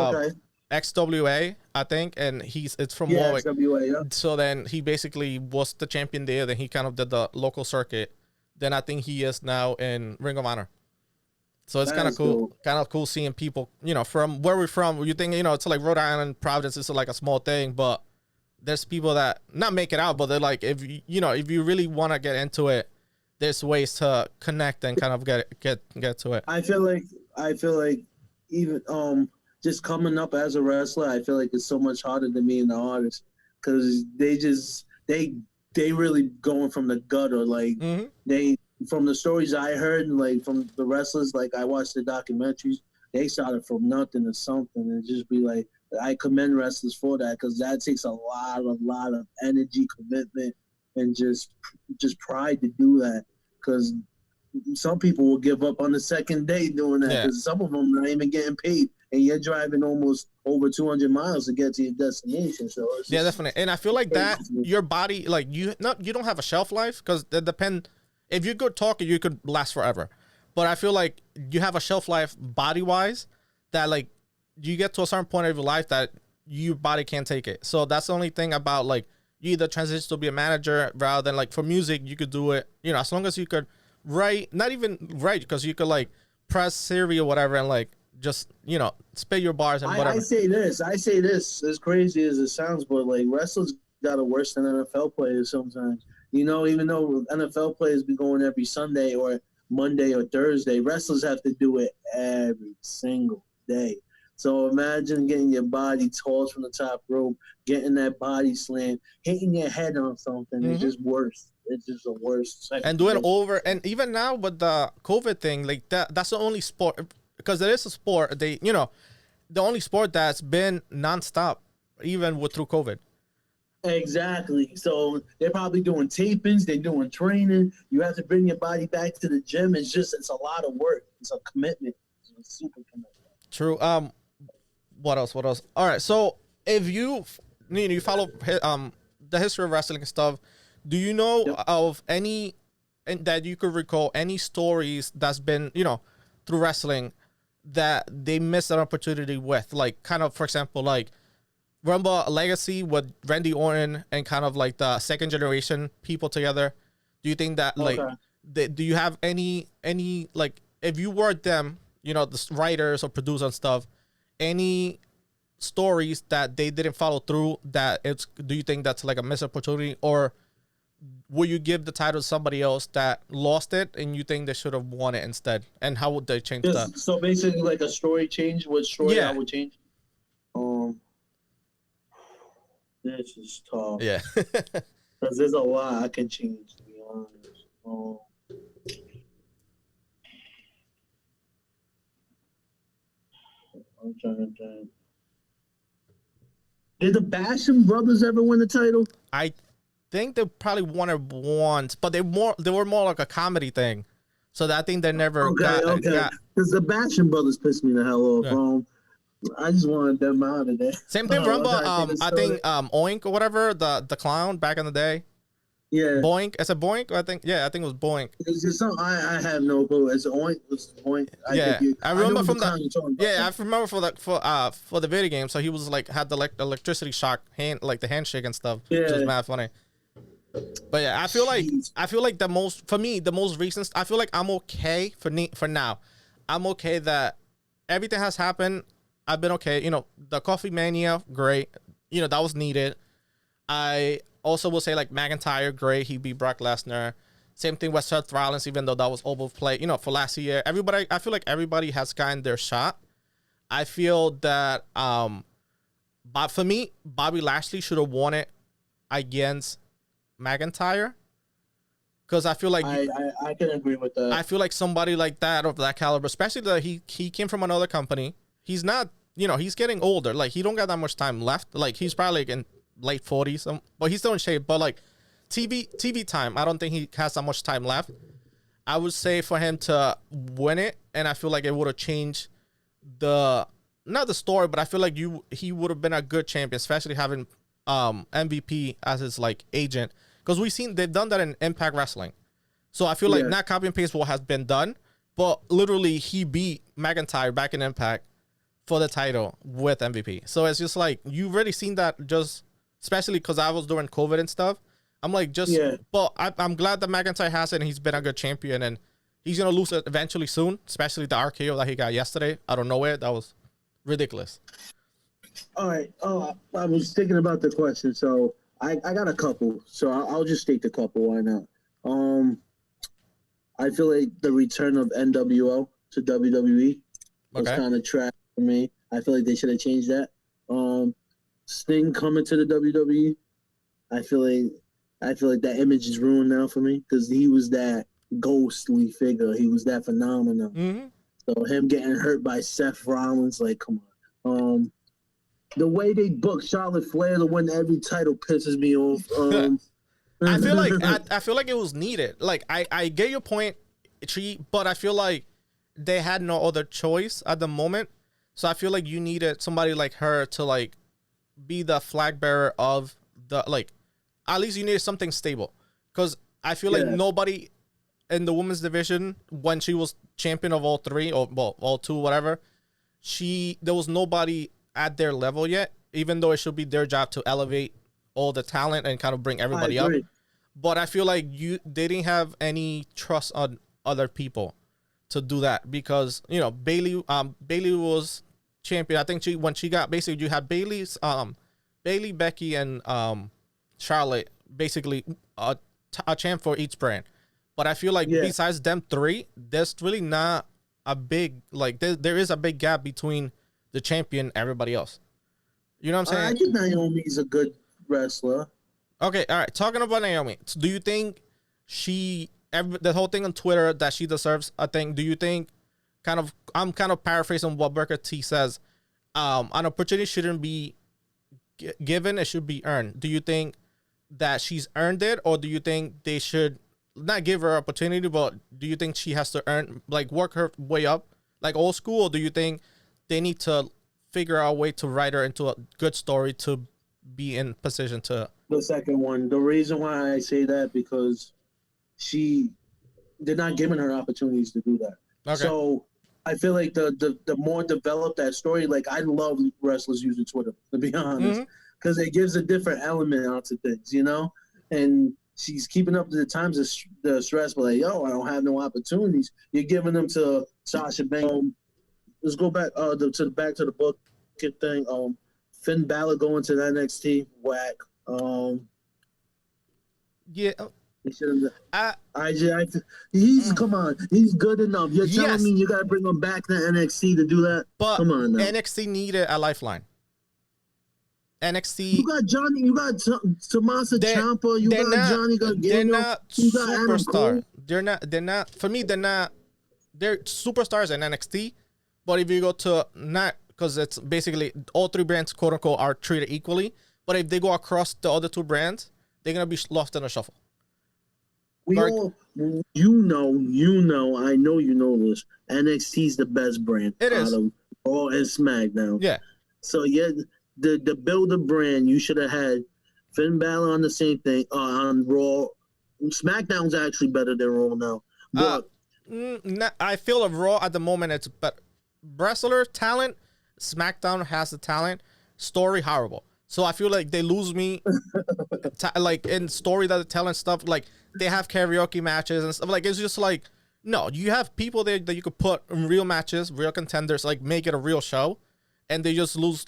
XWA, I think, and it's from Warwick. XWA, yeah. So then he basically was the champion there. Then he kind of did the local circuit. Then I think he is now in Ring of Honor. So it's kind of cool. Kind of cool seeing people, you know, from where we're from. You think, you know, it's like Rhode Island, Providence is like a small thing, but there's people that not make it out, but they're like, if you really want to get into it, there's ways to connect and kind of get to it. I feel like even just coming up as a wrestler, I feel like it's so much harder than me and the artist, because they really going from the gutter. Like they, from the stories I heard, and like from the wrestlers, like I watched the documentaries, they started from nothing to something, and just be like, I commend wrestlers for that, because that takes a lot of energy, commitment, and just pride to do that. Because some people will give up on the second day doing that, because some of them are not even getting paid, and you're driving almost over 200 miles to get to your destination. So it's definitely. And I feel like that your body, like you don't have a shelf life, because it depend. If you're good talker, you could last forever, but I feel like you have a shelf life body wise that like you get to a certain point of your life that your body can't take it. So that's the only thing about like you either transition to be a manager rather than like for music you could do it, you know, as long as you could write, not even write, because you could like press Siri or whatever and like just, you know, spit your bars and whatever. I say this as crazy as it sounds, but like wrestlers got it worse than NFL players sometimes. You know, even though NFL players be going every Sunday or Monday or Thursday, wrestlers have to do it every single day. So imagine getting your body tossed from the top rope, getting that body slam, hitting your head on something. It's just worse. It's just the worst. And doing over, and even now with the COVID thing, like that's the only sport, because there is a sport, the only sport that's been nonstop, even through COVID. Exactly. So they're probably doing tapings, they're doing training. You have to bring your body back to the gym. It's a lot of work. It's a commitment. It's a super commitment. True. What else? All right. So if you follow the history of wrestling and stuff, do you know of any that you could recall any stories that's been, you know, through wrestling that they missed an opportunity with, like kind of, for example, like remember a legacy with Randy Orton and kind of like the second generation people together? Do you think that like do you have any like if you were them, you know, the writers or producers and stuff, any stories that they didn't follow through, that do you think that's like a missed opportunity, or will you give the title to somebody else that lost it and you think they should have won it instead? And how would they change that? So basically, like a story change. What story I would change? This is tough. Yeah. Because there's a lot I can change, to be honest. I'm trying to think. Did the Bastion brothers ever win the title? I think they probably won it once, but they were more like a comedy thing. So that I think they never got. Because the Bastion brothers pissed me the hell off. Yeah. I just wanted them out of there. Same thing, remember? I think Oink or whatever, the clown back in the day. Yeah. Boink. Is it Boink? I think it was Boink. It's just something I have no clue. It's Oink. It's Boink. I remember from the. Yeah, I remember for the video game. So he was like had the electricity shock like the handshake and stuff. Yeah. Which was mad funny. But yeah, I feel like the most recent. I feel like I'm okay for now. I'm okay that everything has happened. I've been okay. You know, the Coffee Mania, great. You know, that was needed. I also will say like McIntyre, great. He beat Brock Lesnar. Same thing with Seth Rollins, even though that was overplayed. You know, for last year, I feel like everybody has gotten their shot. I feel that, but for me, Bobby Lashley should have won it against McIntyre. Because I feel like I can agree with that. I feel like somebody like that of that caliber, especially that he came from another company. He's not, you know, he's getting older. Like he don't got that much time left. Like he's probably like in late 40s, but he's still in shape. But like TV time, I don't think he has that much time left. I would say for him to win it, and I feel like it would have changed not the story, but I feel like he would have been a good champion, especially having MVP as his like agent, because they've done that in Impact Wrestling. So I feel like not copy and paste what has been done, but literally he beat McIntyre back in Impact for the title with MVP. So it's just like you've already seen that, just especially because I was during COVID and stuff. I'm like but I'm glad that McIntyre has it and he's been a good champion, and he's gonna lose it eventually soon, especially the RKO that he got yesterday out of nowhere. That was ridiculous. All right. I was thinking about the question, so I got a couple. So I'll just state the couple. Why not? I feel like the return of NWO to WWE was kind of trash for me. I feel like they should have changed that. Sting coming to the WWE, I feel like that image is ruined now for me, because he was that ghostly figure. He was that phenomenal. Mm-hmm. So him getting hurt by Seth Rollins, like, come on. The way they booked Charlotte Flair to win every title pisses me off. I feel like it was needed. Like I get your point, Chi, but I feel like they had no other choice at the moment. So I feel like you needed somebody like her to like be the flag bearer of the, like, at least you needed something stable. Because I feel like nobody in the women's division, when she was champion of all three, or well, all two, whatever, there was nobody at their level yet, even though it should be their job to elevate all the talent and kind of bring everybody up. But I feel like they didn't have any trust on other people to do that, because, you know, Bayley was champion. I think when she got, basically you had Bayley, Becky, and Charlotte, basically a champ for each brand. But I feel like besides them three, there's really not a big, like, there is a big gap between the champion and everybody else. You know what I'm saying? I think Naomi's a good wrestler. Okay, all right. Talking about Naomi, do you think the whole thing on Twitter that she deserves a thing? Do you think, I'm kind of paraphrasing what Booker T says, an opportunity shouldn't be given, it should be earned. Do you think that she's earned it, or do you think they should not give her opportunity, but do you think she has to earn, like, work her way up like old school, or do you think they need to figure out a way to write her into a good story to be in position to... The second one. The reason why I say that, because they're not giving her opportunities to do that. Okay. So I feel like the more developed that story, like, I love wrestlers using Twitter, to be honest, because it gives a different element onto things, you know? And she's keeping up to the times of the stress, but like, yo, I don't have no opportunities. You're giving them to Sasha Banks. Let's go back to the book thing. Finn Balor going to the NXT, whack. Yeah. He should've- I, he's come on, he's good enough. You're telling Yes. me you gotta bring him back to NXT to do that? but Come on now. NXT needed a lifeline. NXT. You got Johnny, you got Tommaso Ciampa, you got Johnny Gargano, They're not you got Adam superstar. Cole. They're not. For me, they're not. They're superstars in NXT. But if you go to not, because it's basically all three brands, quote unquote, are treated equally. But if they go across the other two brands, they're gonna be lost in the shuffle. We all, you know, I know you know this. NXT's the best brand. It is. Out of Raw and SmackDown. Yeah. So yeah, the build a brand, you should have had Finn Balor on the same thing on Raw. SmackDown's actually better than Raw now. But I feel of Raw at the moment it's better. Wrestler talent, SmackDown has the talent. Story horrible. So I feel like they lose me, like in story that they're telling stuff. Like they have karaoke matches and stuff. Like it's just like no, you have people there that you could put in real matches, real contenders, like make it a real show, and they just lose.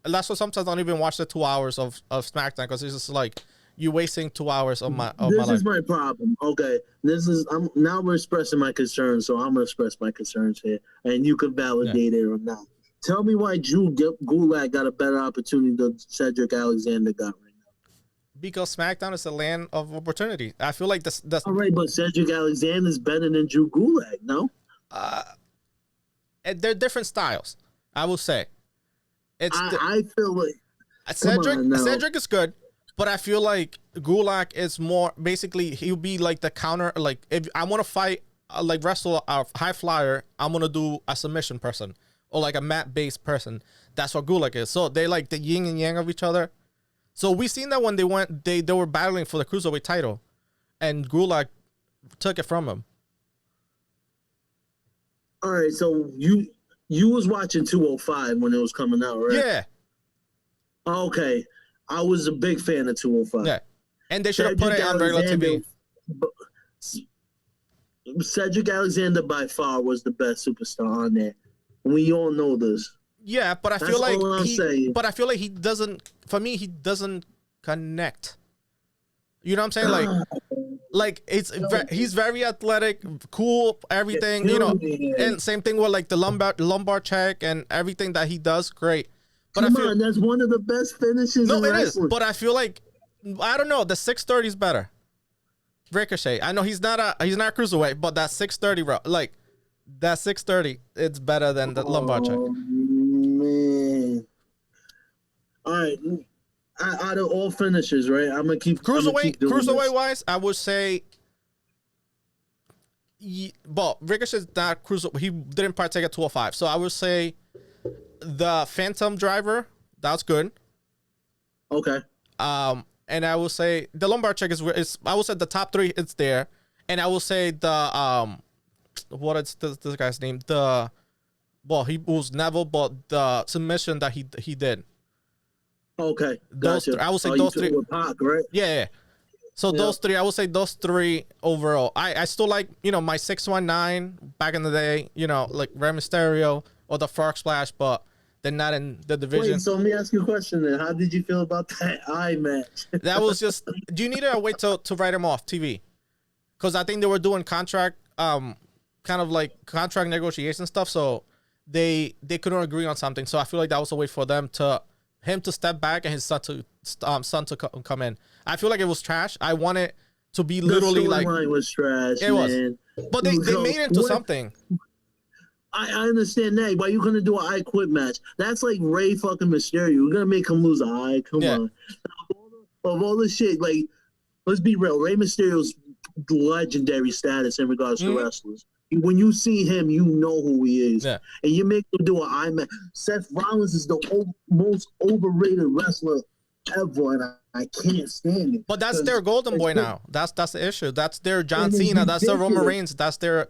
That's why sometimes I don't even watch the 2 hours of SmackDown because it's just like you wasting 2 hours of my life. This is my problem. Okay, now we're expressing my concerns, so I'm gonna express my concerns here, and you can validate it or not. Tell me why Drew Gulak got a better opportunity than Cedric Alexander got right now. Because SmackDown is a land of opportunity. I feel like that's all right, but Cedric Alexander is better than Drew Gulak, no? They're different styles. I will say. I feel like Cedric is good, but I feel like Gulak is more basically he'll be like the counter. Like if I want to fight, like wrestle a high flyer, I'm gonna do a submission person. Or like a mat-based person. That's what Gulak is. So they like the yin and yang of each other. So we seen that when they were battling for the Cruiserweight title. And Gulak took it from him. All right, so you was watching 205 when it was coming out, right? Yeah. Okay. I was a big fan of 205. Yeah. And they should have put it on regular TV. Cedric Alexander by far was the best superstar on there. We all know this. Yeah, but I feel like he doesn't. For me, he doesn't connect. You know what I'm saying? Like he's very athletic, cool, everything. You know, and same thing with like the lumbar check and everything that he does, great. But that's one of the best finishes. No, it is. But I feel like I don't know. The 630 is better. Ricochet. I know he's not a cruiserweight, but that 630, bro, like. That 630, it's better than the lumbar check. Man. All right. Out of all finishes, right? I'm gonna keep cruiserweight wise, I would say. But Ricochet's not cruiser. He didn't partake at 205, so I would say the Phantom Driver. That's good. Okay. And I will say the lumbar check is. I will say the top three. It's there, and I will say the what is this guy's name? He was Neville, but the submission that he did. Okay, gotcha. I would say those three. With Pac, right? Yeah. So those three, I would say those three overall. I still like my 619 back in the day. Like Rey Mysterio or the Frog Splash, but they're not in the division. Wait, so let me ask you a question then. How did you feel about that eye match? That was just. Do you need to wait to write him off TV? Because I think they were doing contract kind of like contract negotiation stuff, so they couldn't agree on something. So I feel like that was a way for him to step back and his son to come in. I feel like it was trash. I want it to be literally the like line was trash. It man. was, but they made it into something. I understand that, but you're gonna do an I Quit match. That's like Rey fucking Mysterio. You're gonna make him lose an eye. Come on. Of all the shit, like let's be real. Rey Mysterio's legendary status in regards to wrestlers. When you see him, you know who he is. Yeah. And you make him do an eye match. Seth Rollins is the most overrated wrestler ever, and I can't stand it. But that's their golden boy now. That's the issue. That's their John Cena. That's their Roman Reigns. That's their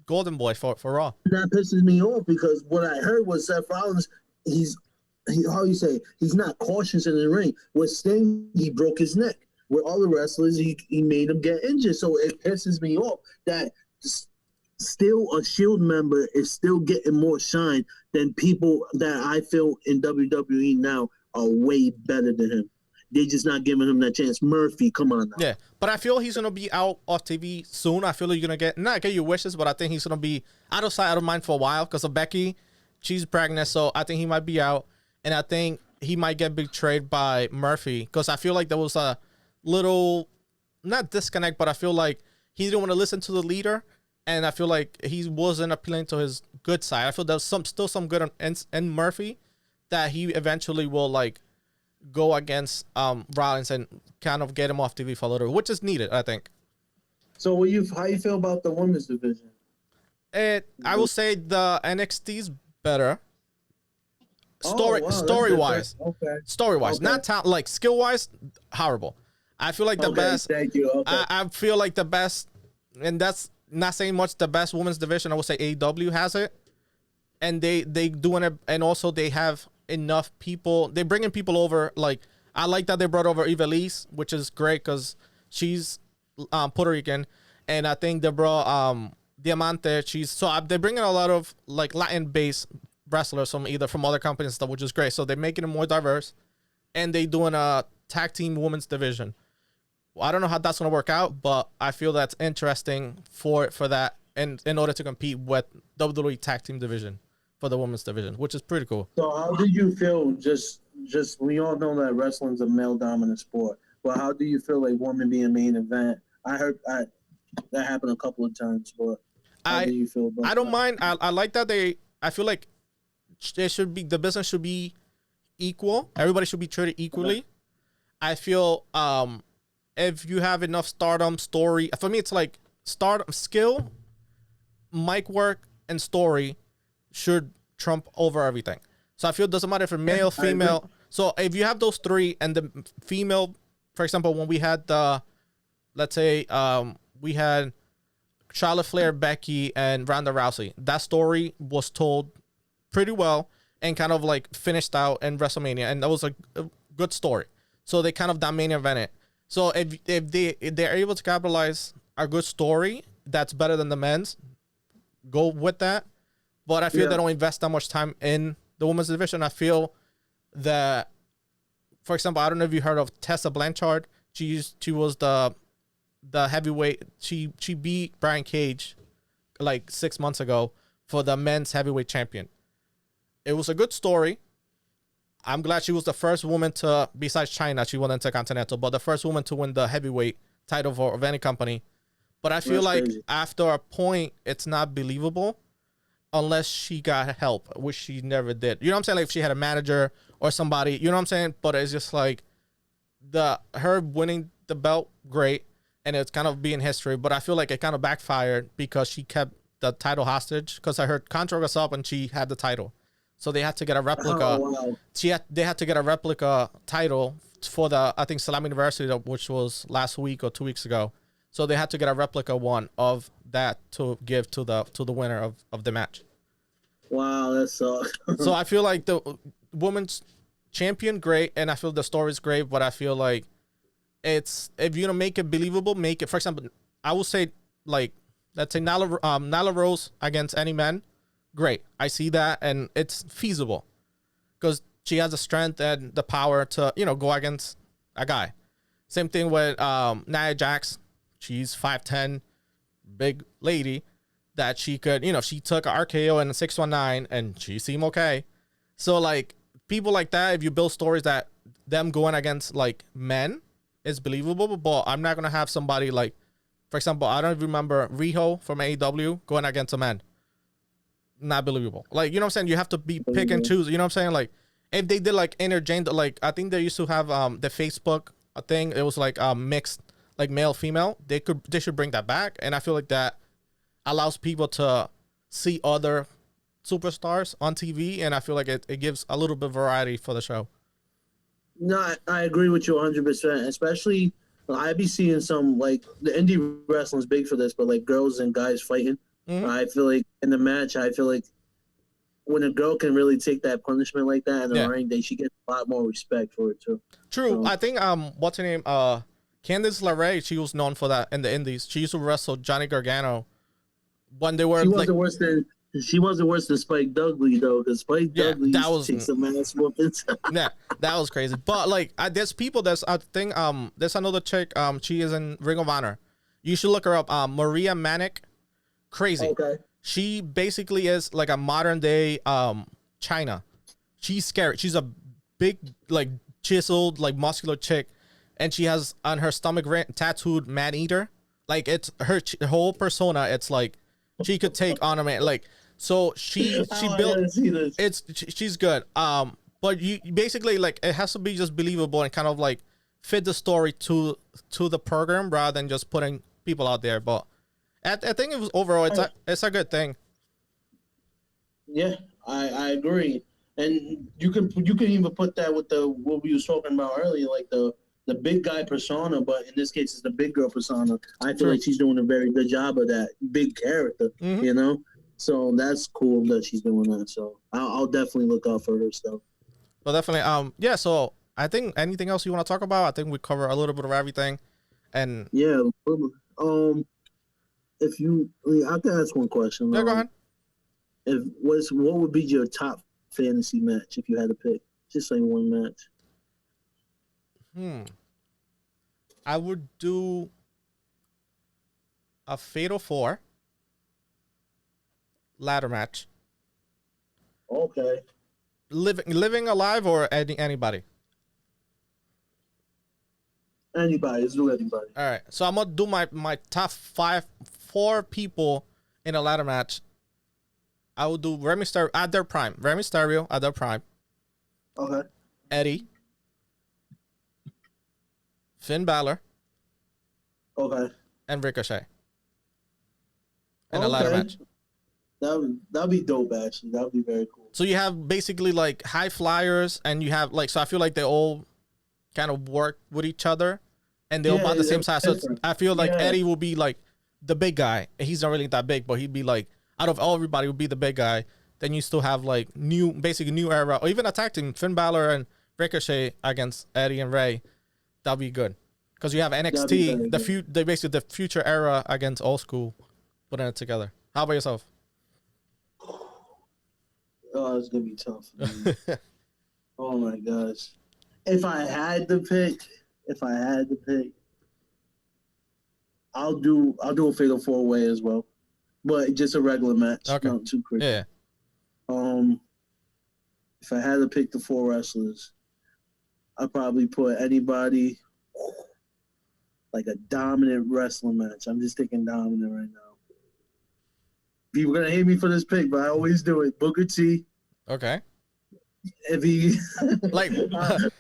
golden boy for Raw. That pisses me off because what I heard was Seth Rollins, he's not cautious in the ring. With Sting, he broke his neck. With all the wrestlers, he made them get injured. So it pisses me off that still a Shield member is still getting more shine than people that I feel in WWE now are way better than him. They just not giving him that chance. Murphy, come on now. Yeah, but I feel he's gonna be out off TV soon. I feel like you're gonna not get your wishes, but I think he's gonna be out of sight, out of mind for a while because of Becky. She's pregnant, so I think he might be out, and I think he might get betrayed by Murphy because I feel like there was a little not disconnect, but I feel like he didn't want to listen to the leader, and I feel like he wasn't appealing to his good side. I feel there's still some good in Murphy that he eventually will like go against Rollins and kind of get him off TV for a little, which is needed, I think. So how you feel about the women's division? I will say the NXT's better. Story wise. Okay. Story wise, not talent, like skill wise, horrible. I feel like the best. Thank you. Okay. I feel like the best, and that's not saying much. The best women's division, I would say AEW has it, and they doing it, and also they have enough people. They're bringing people over. Like I like that they brought over Ivelisse, which is great because she's Puerto Rican, and I think they brought Diamante. They're bringing a lot of like Latin based wrestlers from other companies and stuff, which is great. So they're making it more diverse, and they doing a tag team women's division. I don't know how that's gonna work out, but I feel that's interesting for that, and in order to compete with WWE tag team division for the women's division, which is pretty cool. So how did you feel? Just we all know that wrestling's a male dominant sport, but how do you feel like women being main event? I heard that happened a couple of times, but how do you feel about I don't that? mind. I like that I feel like the business should be equal. Everybody should be treated equally. Okay. I feel if you have enough stardom, story, for me it's like stardom, skill, mic work, and story should trump over everything. So I feel it doesn't matter if you're male, female. So if you have those three and the female, for example, when we had let's say we had Charlotte Flair, Becky, and Ronda Rousey, that story was told pretty well and kind of like finished out in WrestleMania, and that was a good story. So they kind of main evented. So if they're able to capitalize a good story that's better than the men's, go with that. But I feel they don't invest that much time in the women's division. I feel that, for example, I don't know if you heard of Tessa Blanchard. She was the heavyweight. She beat Brian Cage like 6 months ago for the men's heavyweight champion. It was a good story. I'm glad she was the first woman to, besides China, she won Intercontinental, but the first woman to win the heavyweight title of any company. But I feel like after a point, it's not believable unless she got help, which she never did. You know what I'm saying? Like if she had a manager or somebody, you know what I'm saying? But it's just like her winning the belt, great, and it's kind of being history. But I feel like it kind of backfired because she kept the title hostage. Because I heard contract was up and she had the title. So they had to get a replica. Oh, wow. They had to get a replica title for the, I think, Slam University, which was last week or 2 weeks ago. So they had to get a replica one of that to give to the winner of the match. Wow, that sucks. So I feel like the women's champion, great, and I feel the story is great, but I feel like it's, if you're gonna make it believable, make it. For example, I would say like, let's say Nyla Rose against any man. Great. I see that, and it's feasible because she has the strength and the power to, go against a guy. Same thing with Nia Jax. She's 5'10", big lady that she could, she took a RKO in 619 and she seemed okay. So like people like that, if you build stories that them going against like men is believable, but I'm not going to have somebody like, for example, I don't remember Riho from AEW going against a man. Not believable. Like, you know what I'm saying? You have to be pick and choose. You know what I'm saying? Like, if they did like intergender, like I think they used to have the Facebook thing. It was like mixed, like male female. They should bring that back, and I feel like that allows people to see other superstars on TV, and I feel like it gives a little bit of variety for the show. No, I agree with you 100%. Especially, I be seeing some like the indie wrestling is big for this, but like girls and guys fighting. Mm-hmm. I feel like in the match, I feel like when a girl can really take that punishment like that in the ring, she gets a lot more respect for it too. True. I think what's her name? Candice Larae, she was known for that in the indies. She used to wrestle Johnny Gargano when they were She like, wasn't worse than Spike Dudley though, because Spike yeah, Dudley that was takes some ass whoopings. yeah, that was crazy. But like, there's people. There's I think there's another chick. She is in Ring of Honor. You should look her up. Maria Manic, crazy. Okay. She basically is like a modern day China. She's scary. She's a big, like, chiseled, like, muscular chick, and she has on her stomach tattooed man eater. Like, it's her whole persona. It's like she could take on a man. Like, so she built. She's good. But you basically, like, it has to be just believable and kind of like fit the story to the program rather than just putting people out there. But I think it was overall it's a good thing. Yeah, I agree. And you can even put that with what we was talking about earlier, like the big guy persona, but in this case it's the big girl persona. I feel like she's doing a very good job of that big character, you know? So that's cool that she's doing that. So I'll definitely look out for her stuff. Well, definitely. Yeah, so I think anything else you want to talk about? I think we cover a little bit of everything. And yeah, if you, I can ask one question. Yeah, go ahead. What would be your top fantasy match if you had to pick? Just say one match. I would do a Fatal 4 ladder match. Okay. Living alive or anybody? Anybody. Let's do anybody. All right. So I'm gonna do my top 4 people in a ladder match. I would do Rey Mysterio at their prime. Rey Mysterio at their prime. Okay. Eddie. Finn Balor. Okay. And Ricochet. In a ladder match. That'd be dope, actually. That'd be very cool. So you have basically like high flyers, and you have like, so I feel like they all kind of work with each other, and they're all about the same size. So I feel like Eddie will be like the big guy. He's not really that big, but he'd be like, out of everybody would be the big guy. Then you still have like basically new era, or even a tag team, Finn Balor and Ricochet against Eddie and Ray. That'd be good. Because you have NXT, basically the future era against old school, putting it together. How about yourself? Oh, it's gonna be tough. Oh my gosh. If I had to pick, I'll do a fatal 4-way as well. But just a regular match. Okay. Not too crazy. Yeah. If I had to pick the 4 wrestlers, I'd probably put anybody like a dominant wrestling match. I'm just thinking dominant right now. People are gonna hate me for this pick, but I always do it. Booker T. Okay. If he like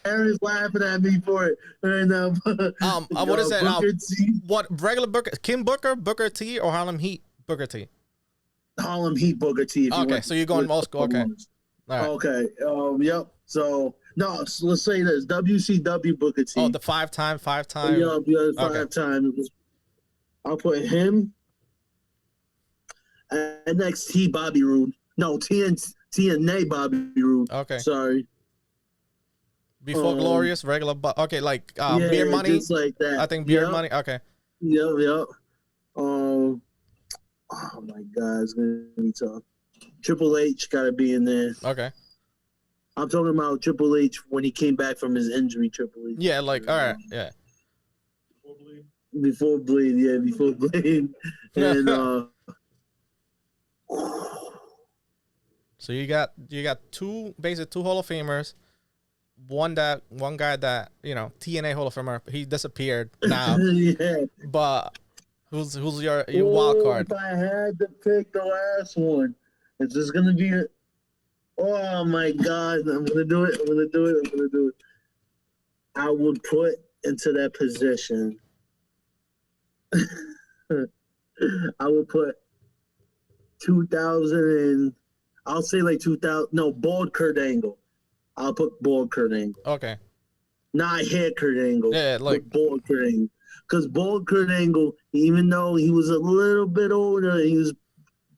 Aaron's laughing at me for it right now. What is that? Booker T. What regular Booker? Kim Booker T, or Harlem Heat Booker T? Harlem Heat Booker T. Okay, so you're going old school. Okay. All right. Okay. Yep. So no, so let's say this: WCW Booker T. Oh, the five-time. Yeah, 5-time. I'll put him. NXT Bobby Roode. No, TNA Bobby Roode. Okay. Sorry. Before Glorious, regular. Okay, like Beer Money. Just like that. I think Beer Money. Okay. Yep. Oh my God, it's gonna be tough. Triple H gotta be in there. Okay. I'm talking about Triple H when he came back from his injury. Triple H. Yeah, like all right, yeah. Before Blade, and so you got two Hall of Famers, one guy that TNA Hall of Famer, he disappeared now. Yeah. But who's your wild card? If I had to pick the last one, it's just gonna be oh my God, I'm gonna do it. I would put into that position. I would put 2000 I'll say like 2000. No, bald Kurt Angle. I'll put bald Kurt Angle. Okay. Not hair Kurt Angle. Yeah, like bald Kurt Angle. Because bald Kurt Angle, even though he was a little bit older, he was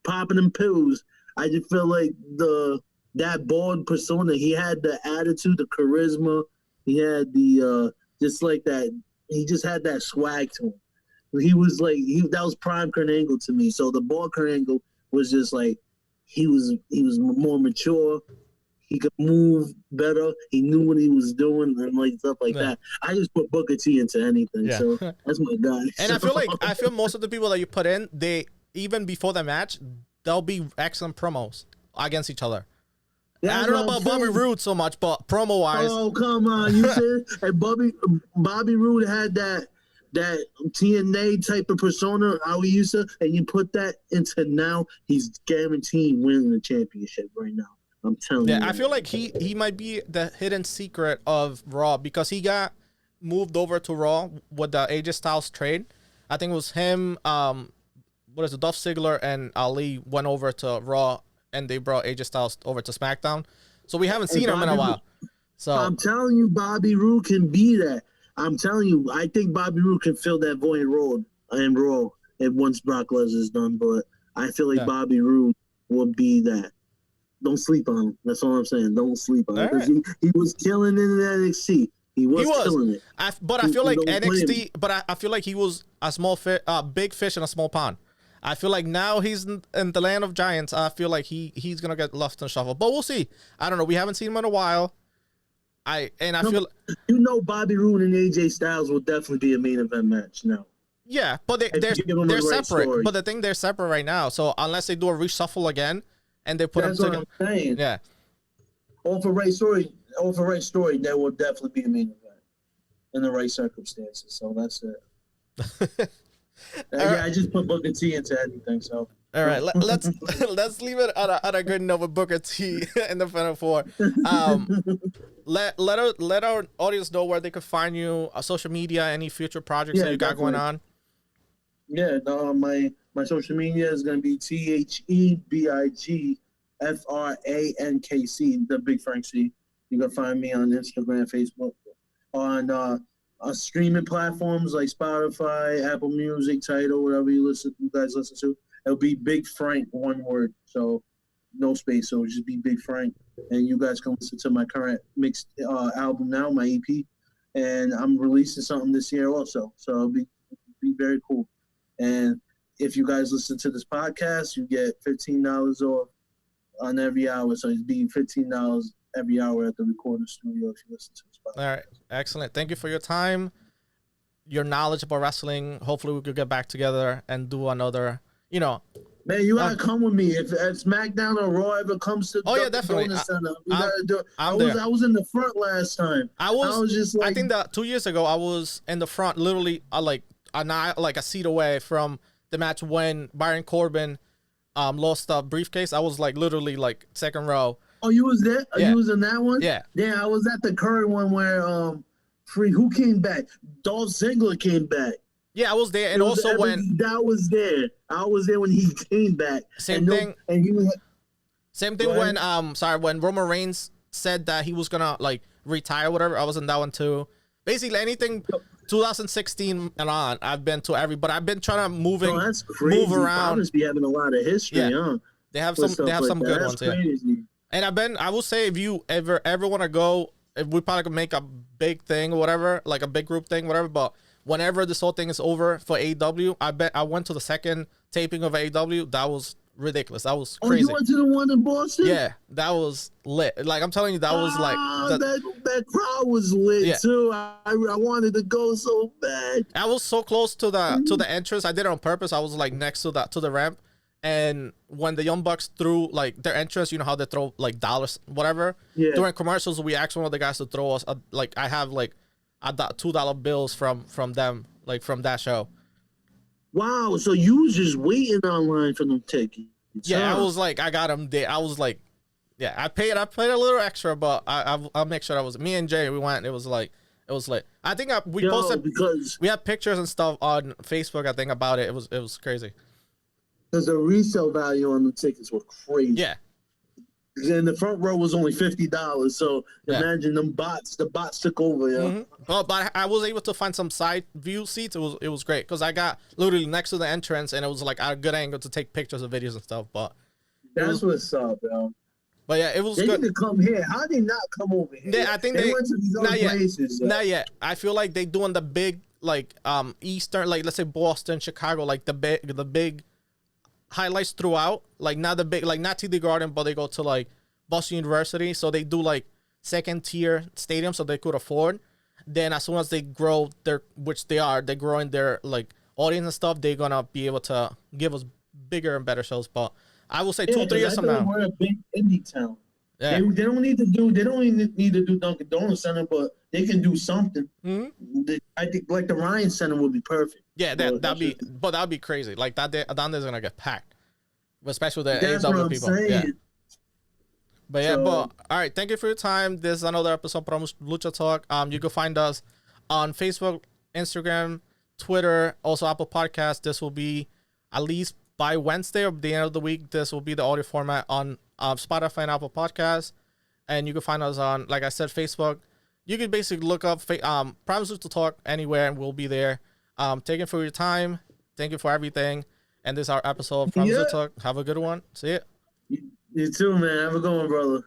popping them pills. I just feel like that bald persona, he had the attitude, the charisma. He had the just like that. He just had that swag to him. he was like that was prime Kurt Angle to me. So the bald Kurt Angle was just like he was more mature. He could move better. He knew what he was doing and like stuff like that. I just put Booker T into anything. Yeah. So that's my guy. And I feel most of the people that you put in, they even before the match, they'll be excellent promos against each other. I don't know about Bobby Roode so much, but promo wise. Oh come on, you said and Bobby Roode had that TNA type of persona, how he used to, and you put that into now, he's guaranteed winning the championship right now. I'm telling you. Yeah, I feel like he might be the hidden secret of Raw because he got moved over to Raw with the AJ Styles trade. I think it was him, Dolph Ziggler and Ali went over to Raw and they brought AJ Styles over to SmackDown. So we haven't seen him in a while. So I'm telling you, Bobby Roode can be that. I'm telling you, I think Bobby Roode can fill that void in Raw once Brock Lesnar's done. But I feel like Bobby Roode will be that. Don't sleep on him. That's all I'm saying. Don't sleep on him. Because he was killing it in NXT. He was killing it. I feel like NXT, but I feel like he was a big fish in a small pond. I feel like now he's in the land of giants. I feel like he's going to get lost in the shuffle. But we'll see. I don't know. We haven't seen him in a while. Feel Bobby Roode and AJ Styles will definitely be a main event match now. Yeah, but they're separate. Story. But the thing, they're separate right now. So unless they do a reshuffle again, and they put them together. That's what I'm saying. Yeah. Off a right story, that will definitely be a main event in the right circumstances. So that's it. I just put Booker T into anything. So. All right, let's leave it on a good note with Booker T in the Final Four. Let our audience know where they could find you, social media, any future projects that you got going on. Yeah, my social media is going to be TheBigFrankC, the Big Frank C. You can find me on Instagram, Facebook, on streaming platforms like Spotify, Apple Music, Tidal, whatever you guys listen to. It'll be Big Frank, one word, so no space. So it'll just be Big Frank, and you guys can listen to my current mixed album now, my EP, and I'm releasing something this year also. So it'll be very cool. And if you guys listen to this podcast, you get $15 off on every hour. So it'd be $15 every hour at the recording studio if you listen to this podcast. All right, excellent. Thank you for your time, your knowledge about wrestling. Hopefully we could get back together and do another. Man, you gotta come with me if SmackDown or Raw ever comes to. Oh yeah, definitely. Center, we gotta do it. I was in the front last time. I was just like, I think that 2 years ago I was in the front, literally like a seat away from the match when Baron Corbin lost the briefcase. I was like literally like second row. Oh, you was there? Yeah. You was in that one? Yeah. Yeah, I was at the current one where who came back? Dolph Ziggler came back. Yeah, I was there, and also when that was there, I was there when he came back. Same thing when when Roman Reigns said that he was gonna like retire, whatever. I was in that one too. Basically, anything 2016 and on, I've been to but I've been trying to move around. Must be having a lot of history, huh? They have some good ones. Crazy. Yeah. And I will say, if you ever want to go, if we probably could make a big thing or whatever, like a big group thing, whatever, but. Whenever this whole thing is over for AEW, I bet I went to the second taping of AEW. That was ridiculous. That was crazy. Oh, you went to the one in Boston? Yeah, that was lit. Like I'm telling you, that was like that crowd was lit too. I wanted to go so bad. I was so close to the entrance. I did it on purpose. I was like next to the ramp, and when the Young Bucks threw like their entrance, you know how they throw like dollars, whatever. Yeah. During commercials, we asked one of the guys to throw us I have like. I got $2 bills from them, like from that show. Wow, so you was just waiting online for them tickets? Yeah, I was like, I got them there. I was like, yeah, I paid a little extra, but I'll make sure that was me and Jay. We went. It was lit. I think we posted because we had pictures and stuff on Facebook. I think about it. It was crazy. Because the resale value on the tickets were crazy. Yeah. And the front row was only $50, so imagine them bots. The bots took over, Mm-hmm. But I was able to find some side view seats. It was great because I got literally next to the entrance, and it was like at a good angle to take pictures of videos and stuff. But that's what's up, yo. But yeah, it was they good. Need to come here. How did they not come over here? I think they went to these other places. Not yet. I feel like they doing the big like Eastern, like let's say Boston, Chicago, like the big highlights throughout, like not the big, like not TD Garden, but they go to like Boston University, so they do like second tier stadiums, so they could afford. Then as soon as they grow their, which they're growing their like audience and stuff, they're gonna be able to give us bigger and better shows. But I will say 2-3 years from now, we're a big indie town. yeah. They don't need to do Dunkin' Donuts Center, but they can do something. Mm-hmm. I think like the Ryan Center would be perfect. Yeah, that'd be crazy. Like that day, down there's gonna get packed, especially with the That's AW what I'm people. saying. Yeah. But yeah, So- but all right, thank you for your time. This is another episode of Providence Lucha Talk. You can find us on Facebook, Instagram, Twitter, also Apple Podcasts. This will be at least by Wednesday or the end of the week. This will be the audio format on Spotify and Apple Podcasts. And you can find us on, like I said, Facebook. You can basically look up Providence Lucha Talk anywhere, and we'll be there. Thank you for your time. Thank you for everything. And this is our episode of Providence Lucha Talk. Have a good one. See ya. You too, man. Have a good one, brother.